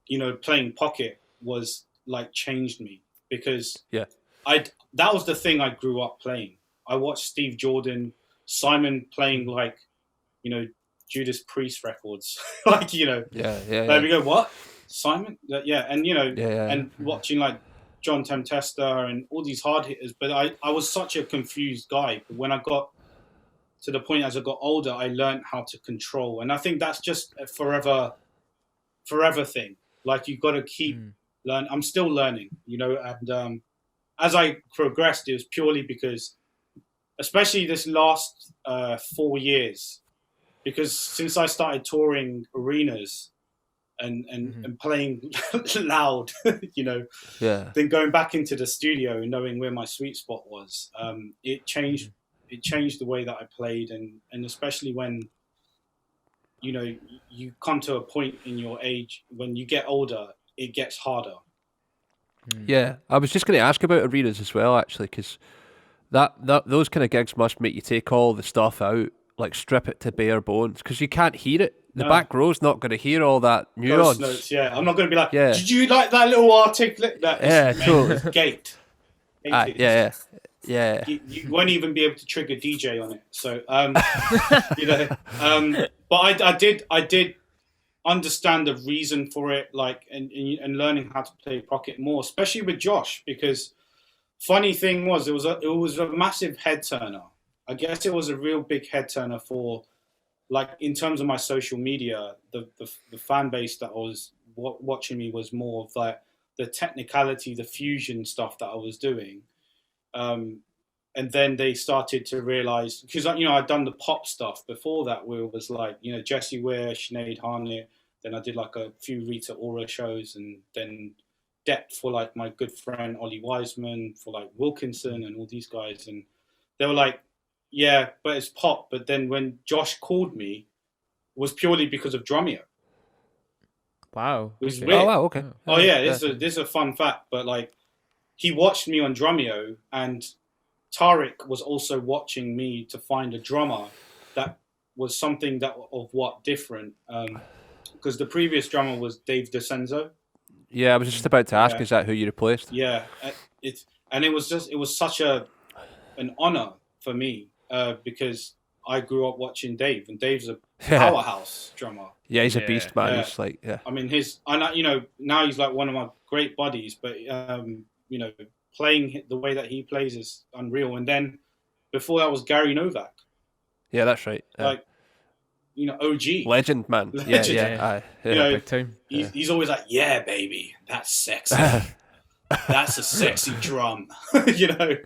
you know, playing pocket was like changed me, because that was the thing I grew up playing. I watched Steve Jordan, Simon playing like, you know, Judas Priest records, like, you know, we go, what, Simon? And you know, and watching like John Tempesta and all these hard hitters. But I was such a confused guy. But when I got to the point as I got older, I learned how to control. And I think that's just a forever thing. Like, you've got to keep learning. I'm still learning, you know, and as I progressed, it was purely because, especially this last 4 years, because since I started touring arenas and playing loud, you know, then going back into the studio and knowing where my sweet spot was, it changed the way that I played, and especially when, you know, you come to a point in your age, when you get older, it gets harder. Yeah, I was just going to ask about arenas as well, actually, because that those kind of gigs must make you take all the stuff out, like strip it to bare bones, because you can't hear it. The back row's not going to hear all that nuance. Notes, yeah. I'm not going to be like, did you like that little articulate? Totally. Gate. Yeah. You won't even be able to trigger DJ on it. So, you know, but I did understand the reason for it, like, and learning how to play pocket more, especially with Josh, because funny thing was, it was a massive head turner. I guess it was a real big head turner for, like, in terms of my social media, the fan base that was watching me was more of like the technicality, the fusion stuff that I was doing. And then they started to realize, because, you know, I'd done the pop stuff before that, where it was like, you know, Jessie Ware, Sinead Harnett. Then I did like a few Rita Ora shows, and then Depth for like my good friend Ollie Wiseman, for like Wilkinson and all these guys. And they were like, yeah, but it's pop. But then when Josh called me, it was purely because of Drumeo. Wow. It was weird. Oh, wow, okay. Oh, yeah, this is a fun fact. But like, he watched me on Drumeo, and Tariq was also watching me to find a drummer that was something that of what different. Because the previous drummer was Dave DeCenzo. Yeah, I was just about to ask, is that who you replaced? Yeah, it was such an honor for me, because I grew up watching Dave, and Dave's a powerhouse drummer. Yeah, he's a beast, man. He's like, I mean, you know, now he's like one of my great buddies, but you know, playing the way that he plays is unreal. And then before that was Gary Novak. Yeah, that's right. Like, you know, OG. Legend, man. Legend. Yeah. You know, big time. He's always like, yeah, baby, that's sexy. That's a sexy drum. You know,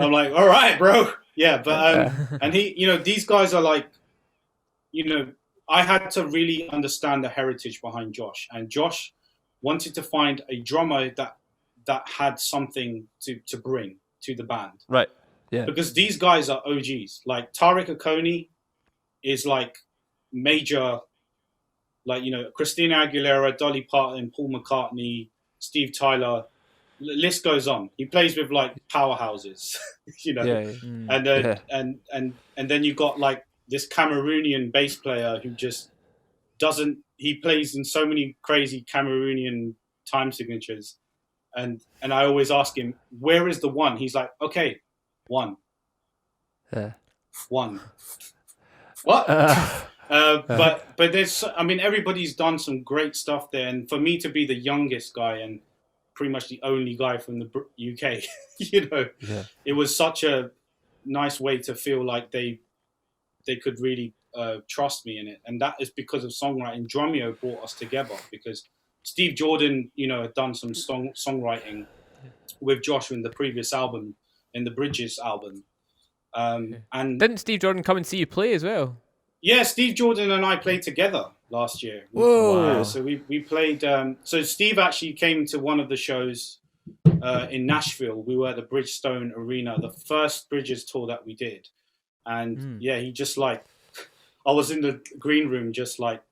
I'm like, all right, bro. Yeah, but and he, you know, these guys are like, you know, I had to really understand the heritage behind Josh, and Josh wanted to find a drummer that had something to bring to the band. Right. Yeah. Because these guys are OGs. Like Tariq Akoni is like major, like, you know, Christina Aguilera, Dolly Parton, Paul McCartney, Steve Tyler. List goes on. He plays with like powerhouses, you know. And then you got like this Cameroonian bass player who just doesn't. He plays in so many crazy Cameroonian time signatures, and I always ask him, where is the one? He's like, okay, one. One. What? But there's, I mean, everybody's done some great stuff there, and for me to be the youngest guy and pretty much the only guy from the UK, you know, it was such a nice way to feel like they could really trust me in it, and that is because of songwriting. Drumeo brought us together because Steve Jordan, had done some songwriting with Josh in the previous album, in the Bridges album. And didn't Steve Jordan come and see you play as well? Yeah, Steve Jordan and I played together last year. Whoa! Wow. So we played. So Steve actually came to one of the shows in Nashville. We were at the Bridgestone Arena, the first Bridges tour that we did, and he just I was in the green room just like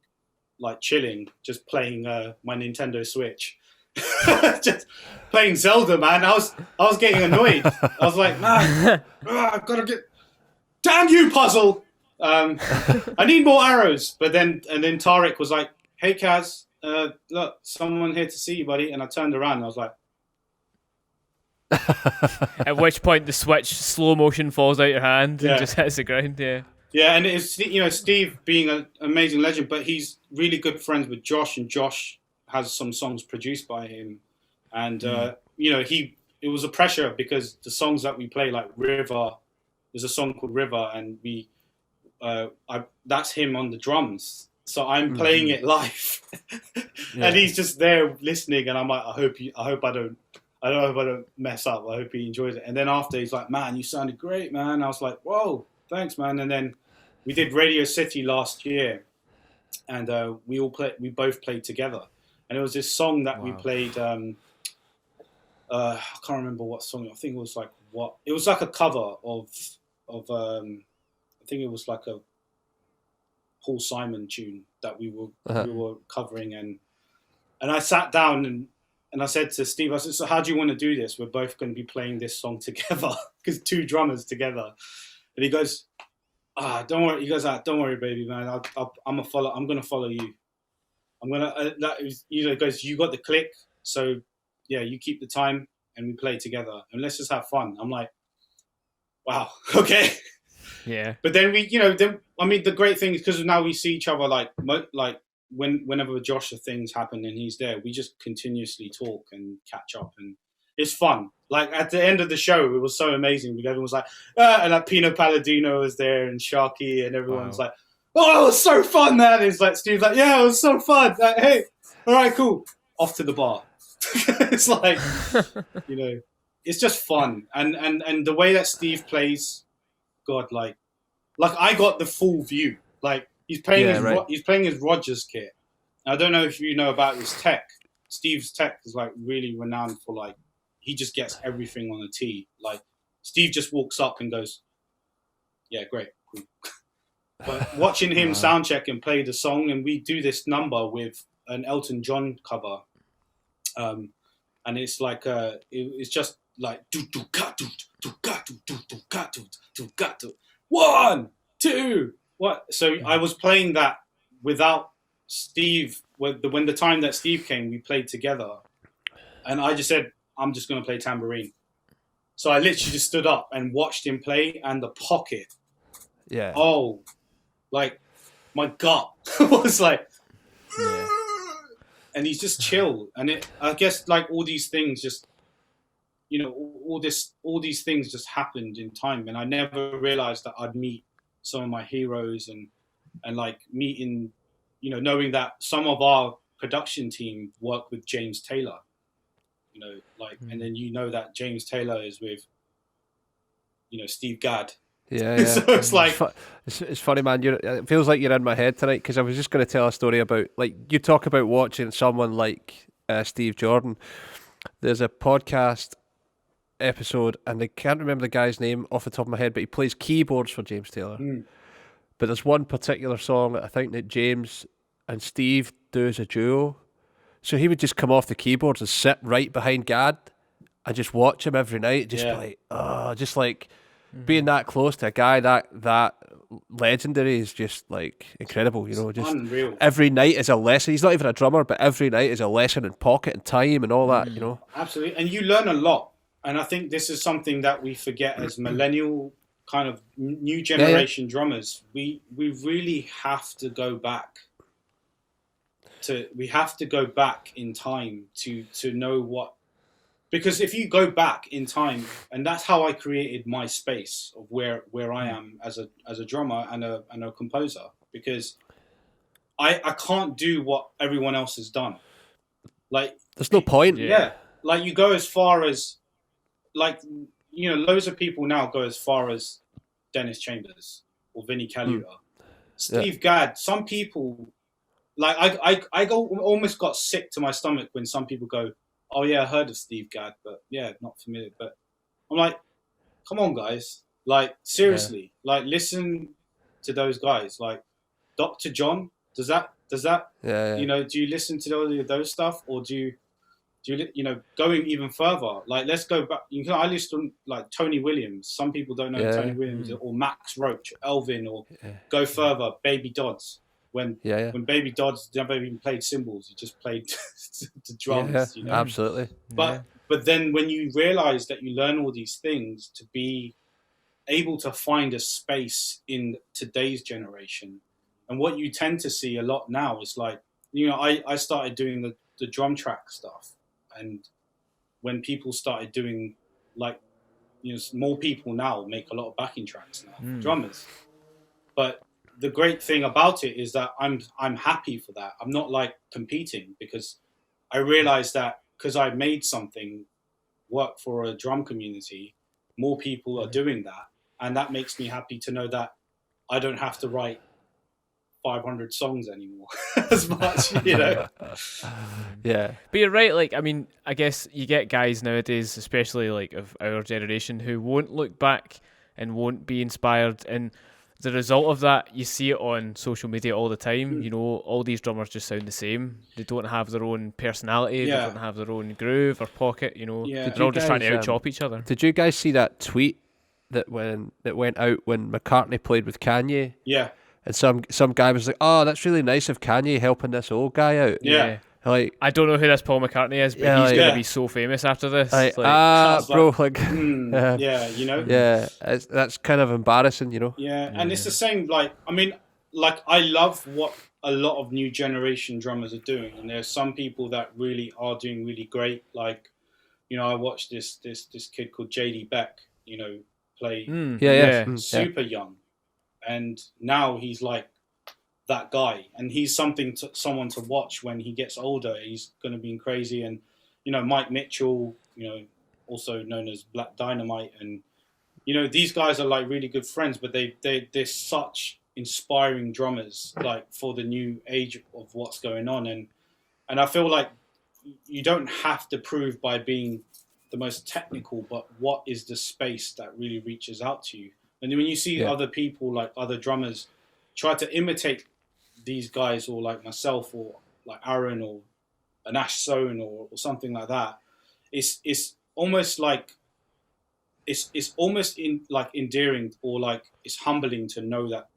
chilling, just playing my Nintendo Switch. Just playing Zelda, man. I was getting annoyed. I was like, man, I've got to get. Damn you, puzzle! I need more arrows. But then Tarek was like, "Hey, Kaz, look, someone here to see you, buddy." And I turned around and I was like. At which point the Switch slow motion falls out your hand and just hits the ground. Yeah, and it's Steve being an amazing legend, but he's really good friends with Josh, and Josh has some songs produced by him, and it was a pressure because the songs that we play, like River, there's a song called River, and that's him on the drums, so I'm playing it live, and he's just there listening, and I'm like, I hope I don't mess up. I hope he enjoys it. And then after, he's like, "Man, you sounded great, man." I was like, "Whoa, thanks, man." And then we did Radio City last year, and we both played together. And it was this song that we played. I can't remember what song. I think it was like what. It was like a cover of. I think it was like a Paul Simon tune that we were covering, and I sat down and I said to Steve, I said, "So how do you want to do this? We're both going to be playing this song together because two drummers together." And he goes, "Don't worry." He goes, "Don't worry, baby, man. I'm going to follow you. I'm gonna." He goes, "You got the click, so yeah, you keep the time and we play together and let's just have fun." I'm like, "Wow, okay." Yeah. But then the great thing is because now we see each other like whenever Josh things happen and he's there, we just continuously talk and catch up, and it's fun. Like at the end of the show, it was so amazing. Everyone was like, and like Pino Palladino was there and Sharky, and everyone was like, "Oh, it was so fun, man." It's like Steve's like, "Yeah, it was so fun." Like, "Hey, all right, cool." Off to the bar. It's like, it's just fun, and the way that Steve plays, God, like I got the full view. Like he's playing he's playing his Rogers kit. I don't know if you know about his tech. Steve's tech is like really renowned for like he just gets everything on a tee. Like Steve just walks up and goes, "Yeah, great, cool." But watching him soundcheck and play the song, and we do this number with an Elton John cover, and it's like it's just like do do ga do do ga do do do ga do do ga do 1, 2, what? So I was playing that without Steve. When the time that Steve came, we played together, and I just said, "I'm just going to play tambourine." So I literally just stood up and watched him play, and the pocket. Yeah. Oh, like my gut was like, and he's just chill, and I guess like all these things just. All these things just happened in time, and I never realized that I'd meet some of my heroes and like meeting, knowing that some of our production team work with James Taylor, and then that James Taylor is with, Steve Gadd. Yeah. So it's like it's funny, man. It feels like you're in my head tonight because I was just going to tell a story about like you talk about watching someone like Steve Jordan. There's a podcast episode, and I can't remember the guy's name off the top of my head, but he plays keyboards for James Taylor. But there's one particular song that I think that James and Steve do as a duo. So he would just come off the keyboards and sit right behind Gadd and just watch him every night, just be like, just like being that close to a guy that legendary is just like incredible, just unreal. Every night is a lesson. He's not even a drummer, but every night is a lesson in pocket and time and all that, Absolutely. And you learn a lot. And I think this is something that we forget as millennial kind of new generation drummers. We really have to go back in time to know what because if you go back in time, and that's how I created my space of where I am as a drummer and a composer, because I can't do what everyone else has done. Like, there's no point. Yeah. Like, you go as far as, like, you know, loads of people now go as far as Dennis Chambers or Vinnie Colaiuta. Steve Gadd. Some people, like, I almost got sick to my stomach when some people go, oh yeah, I heard of Steve Gadd, but yeah, not familiar. But I'm like, come on, guys. Like, seriously, like, listen to those guys. Like, Dr. John, does that you know, do you listen to those stuff, or do you know, going even further, like, let's go back. I listen to, like, Tony Williams. Some people don't know Tony Williams, or Max Roach, or Elvin, or go further, Baby Dodds. When Baby Dodds never even played cymbals, he just played the drums. You know? Absolutely. But then when you realize that you learn all these things to be able to find a space in today's generation, and what you tend to see a lot now is, like, you know, I started doing the drum track stuff, and when people started doing, like, you know, more people now make a lot of backing tracks now, drummers. But the great thing about it is that I'm happy for that. I'm not, like, competing, because I realized that because I made something work for a drum community, more people are doing that, and that makes me happy to know that I don't have to write 500 songs anymore as much, you know. Yeah, but you're right. Like, I mean, I guess you get guys nowadays, especially like of our generation, who won't look back and won't be inspired, and the result of that, you see it on social media all the time. You know, all these drummers just sound the same. They don't have their own personality. They don't have their own groove or pocket. You know, they're all just trying to out-chop each other. Did you guys see that tweet that went out when McCartney played with Kanye? Yeah. And some guy was like, "Oh, that's really nice of Kanye helping this old guy out." Yeah. Like, I don't know who this Paul McCartney is, but he's going to be so famous after this. Bro, like, you know. Yeah, that's kind of embarrassing, you know. Yeah, and it's the same. Like, I mean, like, I love what a lot of new generation drummers are doing, and there's some people that really are doing really great. Like, you know, I watched this kid called JD Beck, you know, play super young, and now he's like that guy, and he's someone to watch when he gets older. He's going to be crazy. And, you know, Mike Mitchell, you know, also known as Black Dynamite, and, you know, these guys are, like, really good friends, but they're such inspiring drummers, like, for the new age of what's going on. And I feel like you don't have to prove by being the most technical, but what is the space that really reaches out to you. And when you see other people, like other drummers, try to imitate these guys, or like myself, or like Aaron, or an Ash Sohn, or something like that, it's almost like it's almost endearing, or like it's humbling to know that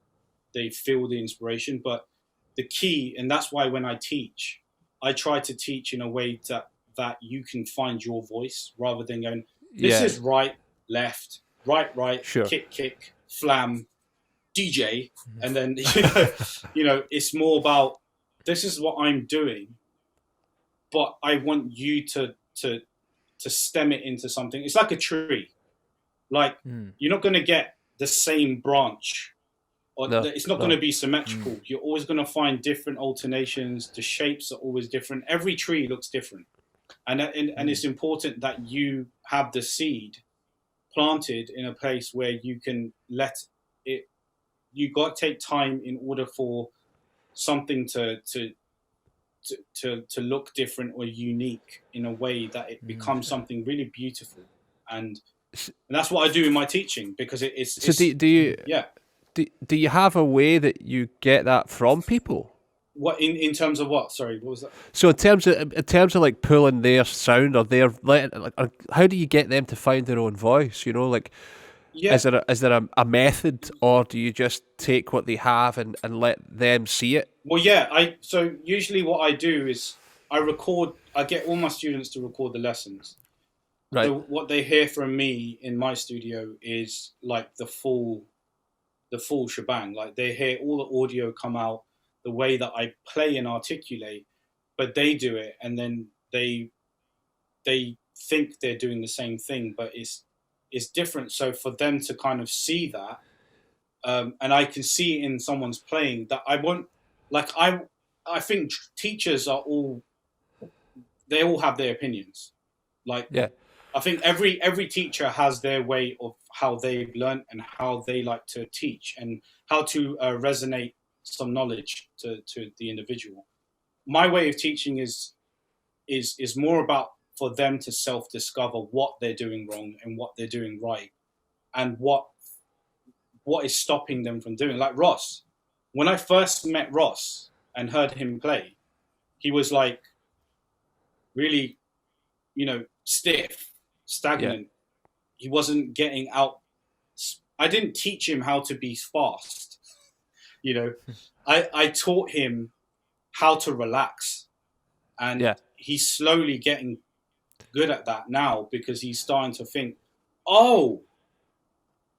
they feel the inspiration. But the key, and that's why when I teach, I try to teach in a way that you can find your voice, rather than going, this is right, left, right, sure, kick, flam, DJ, and then you know, it's more about, this is what I'm doing, but I want you to stem it into something. It's like a tree. Like, you're not going to get the same branch, or it's not going to be symmetrical. You're always going to find different alternations. The shapes are always different. Every tree looks different, and it's important that you have the seed planted in a place where you can let it. You got to take time in order for something to look different or unique in a way that it becomes something really beautiful. And that's what I do in my teaching, because it's so do you have a way that you get that from people? What in terms of what? Sorry, what was that? So in terms of like pulling their sound, or their, like, how do you get them to find their own voice? You know, like, is there a method, or do you just take what they have and let them see it? Well, yeah. So usually what I do is I get all my students to record the lessons. Right. So what they hear from me in my studio is like the full shebang. Like, they hear all the audio come out, the way that I play and articulate, but they do it, and then they think they're doing the same thing, but it's different. So for them to kind of see that, and I can see in someone's playing that I won't, like, I think teachers are they all have their opinions. Like, yeah. I think every teacher has their way of how they've learned and how they like to teach and how to resonate some knowledge to the individual. My way of teaching is more about for them to self-discover what they're doing wrong and what they're doing right, and what is stopping them from doing. Like Ross, when I first met Ross and heard him play, he was like really, stiff, stagnant. Yeah. He wasn't getting out. I didn't teach him how to be fast. I taught him how to relax, and he's slowly getting good at that now, because he's starting to think, oh,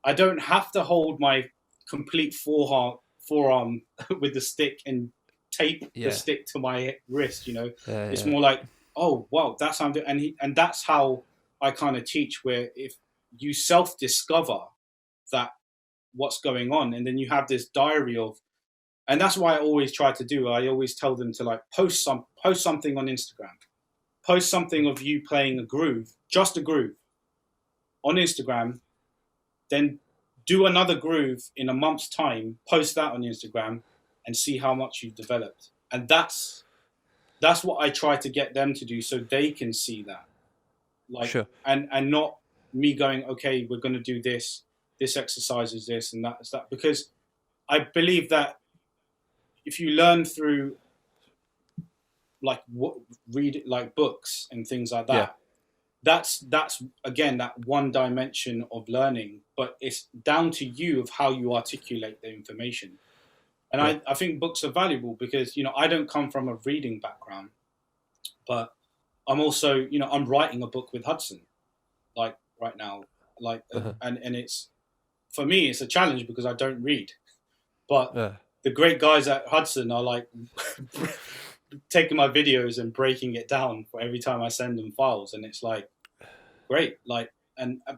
I don't have to hold my complete forearm with the stick and tape the stick to my wrist. It's more like, oh wow, that's how I'm doing. And that's how I kind of teach, where if you self-discover that what's going on, and then you have this diary of, and that's why I always try to do, I always tell them to like post something on Instagram, post something of you playing a groove, just a groove on Instagram, then do another groove in a month's time, post that on Instagram, and see how much you've developed. And that's what I try to get them to do, so they can see that. Like, sure. And not me going, okay, we're going to do this exercise is this and that is that, because I believe that if you learn through like read like books and things like that, that's again that one dimension of learning, but it's down to you of how you articulate the information. And I think books are valuable because, I don't come from a reading background, but I'm also, I'm writing a book with Hudson, like right now, like, and it's, for me, it's a challenge because I don't read, but the great guys at Hudson are like taking my videos and breaking it down for every time I send them files. And it's like, great. Like,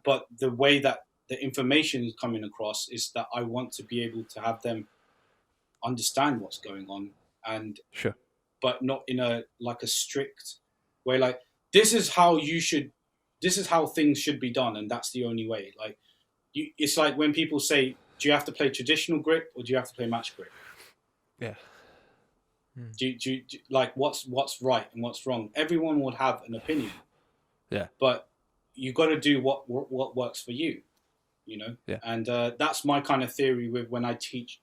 but the way that the information is coming across is that I want to be able to have them understand what's going on, and sure, but not in a strict way. Like, this is how things should be done, and that's the only way. Like, it's like when people say, do you have to play traditional grip or do you have to play match grip? Yeah. Do you like what's right and what's wrong? Everyone would have an opinion. Yeah. But you got to do what works for you, Yeah. And that's my kind of theory with when I teach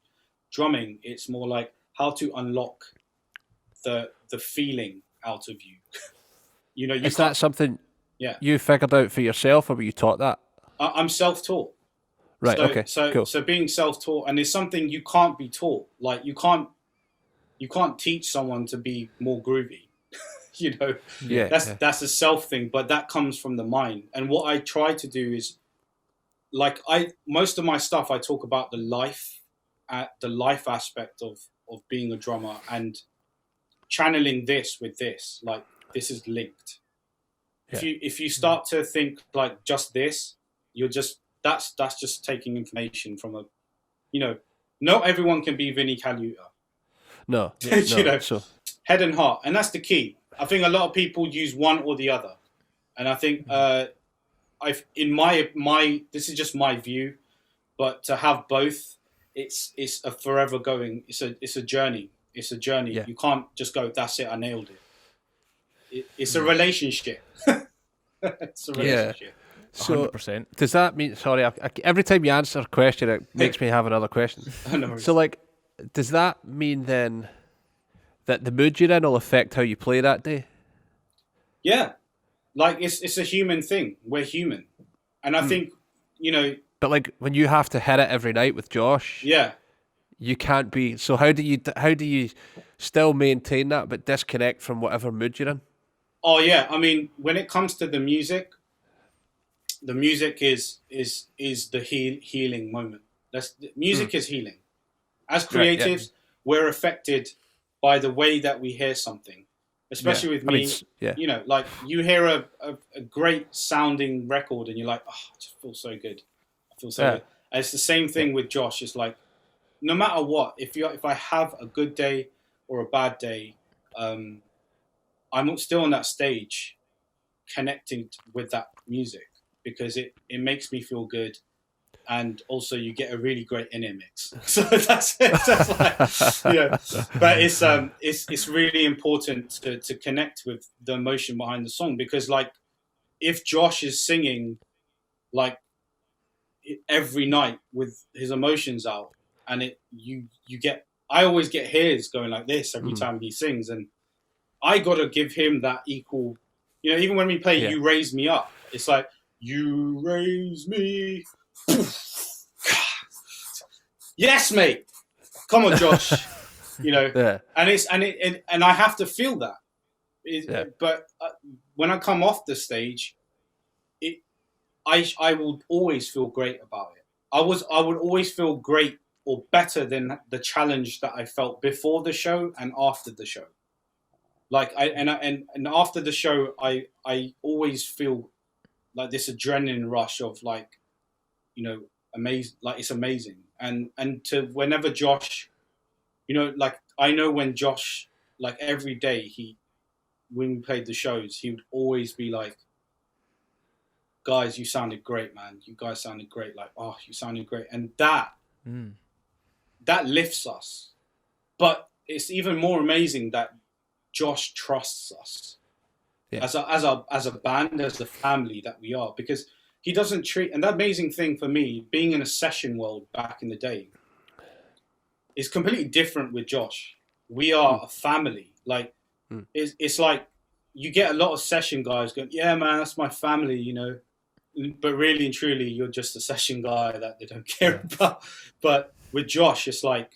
drumming. It's more like how to unlock the feeling out of you. Is that something you figured out for yourself, or were you taught that? I'm self-taught. Right. Okay. Cool. So being self-taught, and it's something you can't be taught. Like, you can't teach someone to be more groovy. Yeah. That's a self thing, but that comes from the mind. And what I try to do is, like, most of my stuff I talk about the life aspect of being a drummer, and channeling this with this, like, this is linked. Yeah. If you start to think like just this, you're just that's just taking information from a, not everyone can be Vinnie Colaiuta. No, sure. Head and heart, and that's the key. I think a lot of people use one or the other, and I think in my this is just my view, but to have both, it's a forever going. It's a journey. It's a journey. Yeah. You can't just go, that's it, I nailed it. It's a relationship. It's a relationship. Yeah. So 100%. Does that mean? Sorry, every time you answer a question, it makes me have another question. So, like, does that mean then that the mood you're in will affect how you play that day? Yeah, like it's a human thing. We're human, and I think But like when you have to hit it every night with Josh, you can't be. So how do you still maintain that but disconnect from whatever mood you're in? Oh yeah, I mean, when it comes to the music is the healing moment. Music is healing. As creatives, we're affected by the way that we hear something. especially with me. You know, like you hear a great sounding record and you're like, oh, I just feel so good. I feel so good. And it's the same thing with Josh. It's like, no matter what, if I have a good day or a bad day, I'm still on that stage connecting with that music because it makes me feel good. And also you get a really great in-ear mix. So that's like, you know, but it's really important to connect with the emotion behind the song, because like if Josh is singing like every night with his emotions out, and I always get his going like this every time he sings, and I got to give him that equal, you know, even when we play You Raise Me Up, it's like, you raise me. Yes, mate. Come on, Josh. You know, and I have to feel that. But when I come off the stage, I will always feel great about it. I would always feel great or better than the challenge that I felt before the show and after the show. Like and after the show, I always feel like this adrenaline rush of like, you know, amazing, like it's amazing. And to whenever Josh, you know, like I know when Josh, like every day when we played the shows, he would always be like, guys, you sounded great, man. You guys sounded great. Like, oh, you sounded great. And that lifts us. But it's even more amazing that Josh trusts us as a band, as a family that we are, because he doesn't treat, and that amazing thing for me, being in a session world back in the day, is completely different with Josh. We are a family. Like, it's like you get a lot of session guys going, yeah, man, that's my family, you know. But really and truly, you're just a session guy that they don't care about. But with Josh, it's like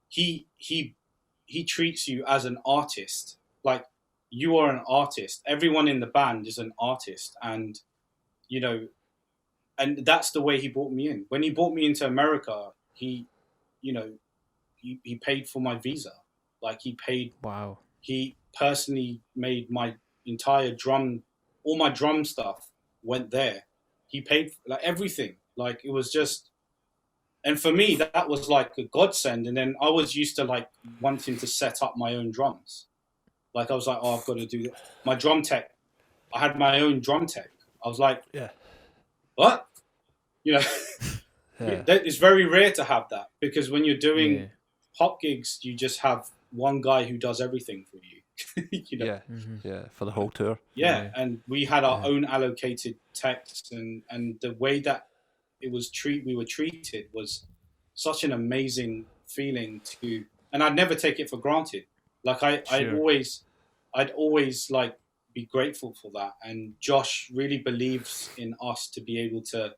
he treats you as an artist. Like, you are an artist. Everyone in the band is an artist. And, you know, and that's the way he brought me in. When he brought me into America, he paid for my visa. Like, he paid. Wow. He personally made my entire all my drum stuff went there. He paid like everything. Like, it was just, and for me, that was like a godsend. And then I was used to like wanting to set up my own drums. Like, I was like, oh, I've got to do that. My drum tech. I had my own drum tech. I was like, what? You know, it's very rare to have that, because when you're doing pop gigs, you just have one guy who does everything for you. You know? For the whole tour. And we had our own allocated techs, and the way that we were treated was such an amazing feeling and I'd never take it for granted. Like I'd always like be grateful for that. And Josh really believes in us to be able to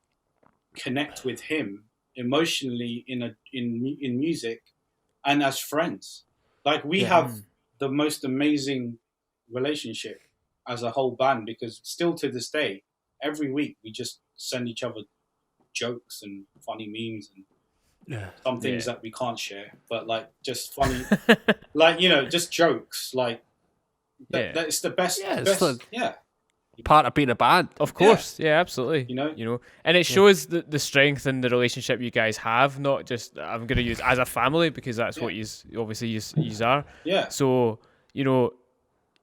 connect with him emotionally in music and as friends. Like, we have the most amazing relationship as a whole band, because still to this day, every week we just send each other jokes and funny memes and some things that we can't share, but like just funny, like, you know, just jokes. Like that's the best. Part of being a band, of course. Absolutely. You know, and it shows the strength and the relationship you guys have. Not just, I'm going to use as a family, because that's what you are. So, you know,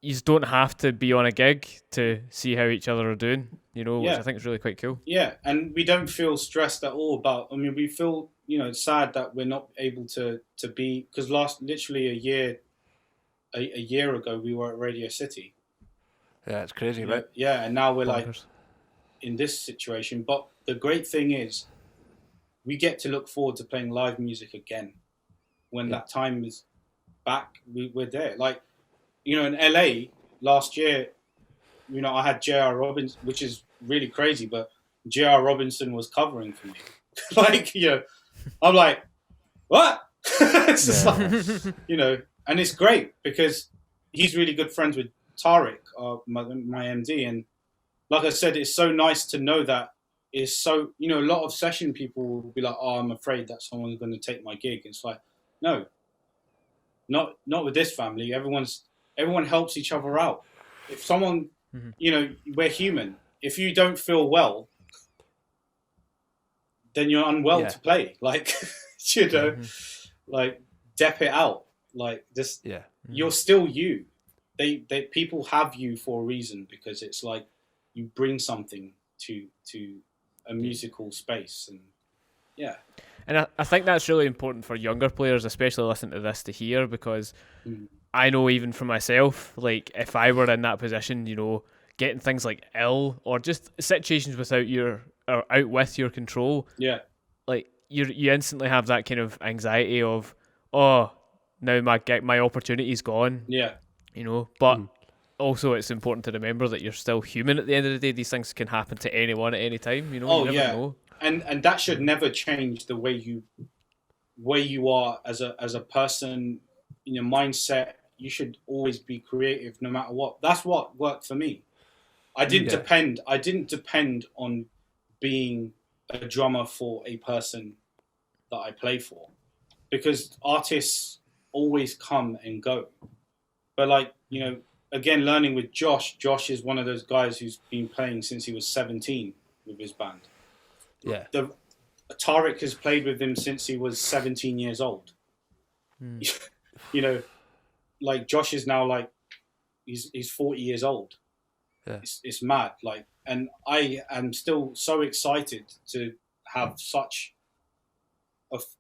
you don't have to be on a gig to see how each other are doing, you know, which I think is really quite cool. And we don't feel stressed at all about, I mean, we feel, you know, sad that we're not able to be, because literally a year ago, we were at Radio City. Yeah, it's crazy, right? Yeah, and now we're like in this situation. But the great thing is, we get to look forward to playing live music again. When that time is back, we're there. Like, you know, in LA last year, you know, I had J.R. Robinson, which is really crazy, but J.R. Robinson was covering for me. Like, you know, I'm like, what? It's just like, you know, and it's great because he's really good friends with Tariq, my MD. And like I said, it's so nice to know that it's so, you know, a lot of session people will be like, oh, I'm afraid that someone's going to take my gig. It's like, no, not with this family. Everyone's everyone helps each other out. If someone, we're human. If you don't feel well, then you're unwell to play. Like, like dep it out. Like just, you're still you. They people have you for a reason, because it's like you bring something to a musical space, and And I think that's really important for younger players, especially listening to this, to hear, because I know even for myself, like if I were in that position, getting things like ill or just situations out with your control, like you instantly have that kind of anxiety of, oh, now my opportunity's gone. But also it's important to remember that you're still human at the end of the day. These things can happen to anyone at any time. You never know. And that should never change the way you are as a person, in your mindset. You should always be creative no matter what. That's what worked for me. I didn't depend on being a drummer for a person that I play for, because artists always come and go. But again, learning with Josh is one of those guys who's been playing since he was 17 with his band. Yeah. Tariq has played with him since he was 17 years old. Like Josh is now like, he's 40 years old. Yeah. It's mad. Like, and I am still so excited to have such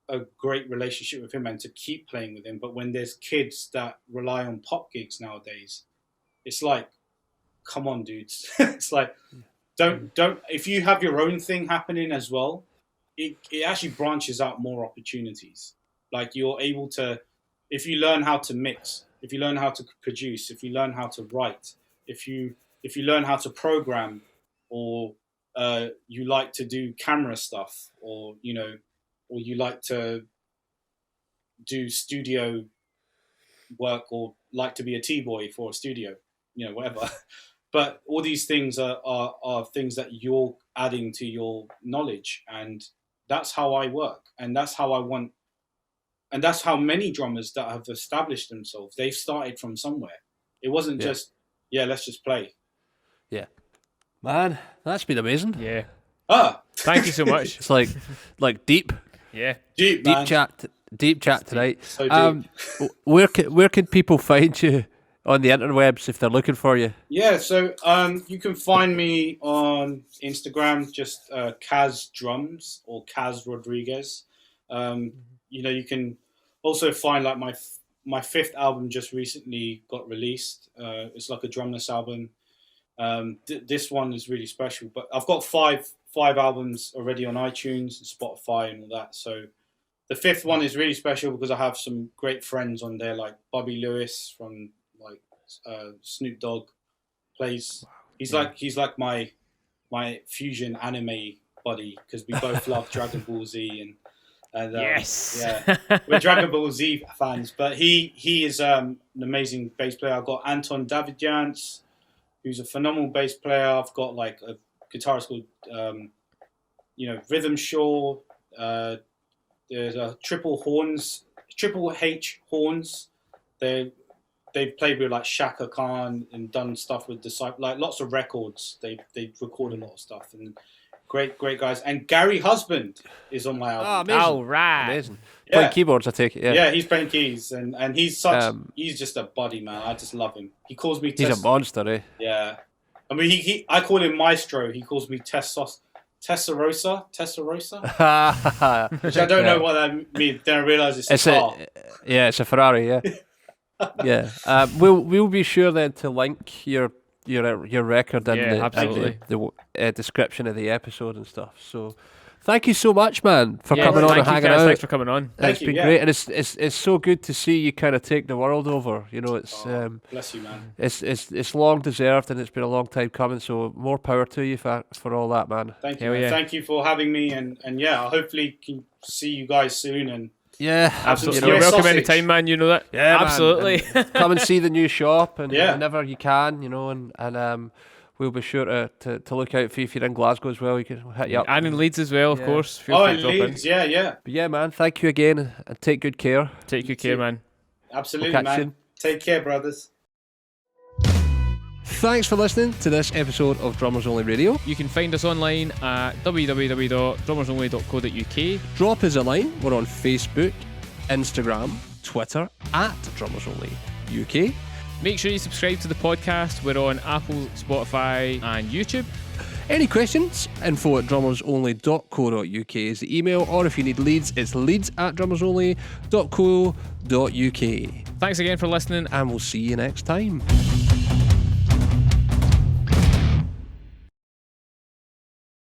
a great relationship with him and to keep playing with him. But when there's kids that rely on pop gigs nowadays, it's like, come on, dudes. It's like, don't, if you have your own thing happening as well, it actually branches out more opportunities. Like, you're able to, if you learn how to mix, if you learn how to produce, if you learn how to write, if you learn how to program, or you like to do camera stuff, or you like to do studio work, or like to be a T-boy for a studio, whatever. But all these things are things that you're adding to your knowledge, and that's how I work, and that's how I want, and that's how many drummers that have established themselves. They've started from somewhere. It wasn't just, let's just play. Yeah. Man, that's been amazing. Yeah. Thank you so much. It's like deep. Yeah. Deep chat tonight. So deep. Where can people find you on the interwebs if they're looking for you? Yeah, so you can find me on Instagram, just Kaz Drums or Kaz Rodriguez. You can also find like my fifth album just recently got released. It's like a drumless album. This one is really special, but I've got five albums already on iTunes and Spotify and all that. So the fifth one is really special because I have some great friends on there, like Bobby Lewis from like Snoop Dogg plays. He's like my fusion anime buddy, because we both love Dragon Ball Z and yes, we're Dragon Ball Z fans. But he is an amazing bass player. I've got Anton Davidjans, who's a phenomenal bass player. I've got like a guitarist called Rhythm Shaw. There's a Triple H horns. They've played with like Chakka Khan and done stuff with Disciples, like lots of records. They record a lot of stuff, and great guys. And Gary Husband is on my album. Oh, amazing. All right. Amazing. Playing keyboards, I take it. Yeah, he's playing keys, and he's he's just a buddy, man. I just love him. He calls me he's a monster, eh? Yeah. I mean, I call him Maestro. He calls me Tessarosa, which I don't know what that means. Then I realise it's a car. It's a Ferrari, yeah. Yeah. We'll be sure then to link your record in the description of the episode and stuff. So thank you so much, man, for coming on and hanging out. Thanks for coming on. It's been great, and it's so good to see you kind of take the world over. It's bless you, man. It's long deserved, and it's been a long time coming. So more power to you for all that, man. Thank you. Thank you for having me, and I hopefully can see you guys soon. And yeah, absolutely. You're welcome anytime, man. You know that. Yeah, absolutely. Come and see the new shop, and whenever you can, and we'll be sure to look out for you if you're in Glasgow as well. We can hit you up. And in Leeds as well, of course. Feel free to drop Leeds, in. yeah. But yeah, man, thank you again, and take good care. Take good care, man. Absolutely, man. Take care, brothers. Thanks for listening to this episode of Drummers Only Radio. You can find us online at www.drummersonly.co.uk. Drop us a line. We're on Facebook, Instagram, Twitter at Drummers Only UK. Make sure you subscribe to the podcast. We're on Apple, Spotify and YouTube. Any questions? info@drummersonly.co.uk is the email, or if you need leads, it's leads@drummersonly.co.uk. Thanks again for listening, and we'll see you next time.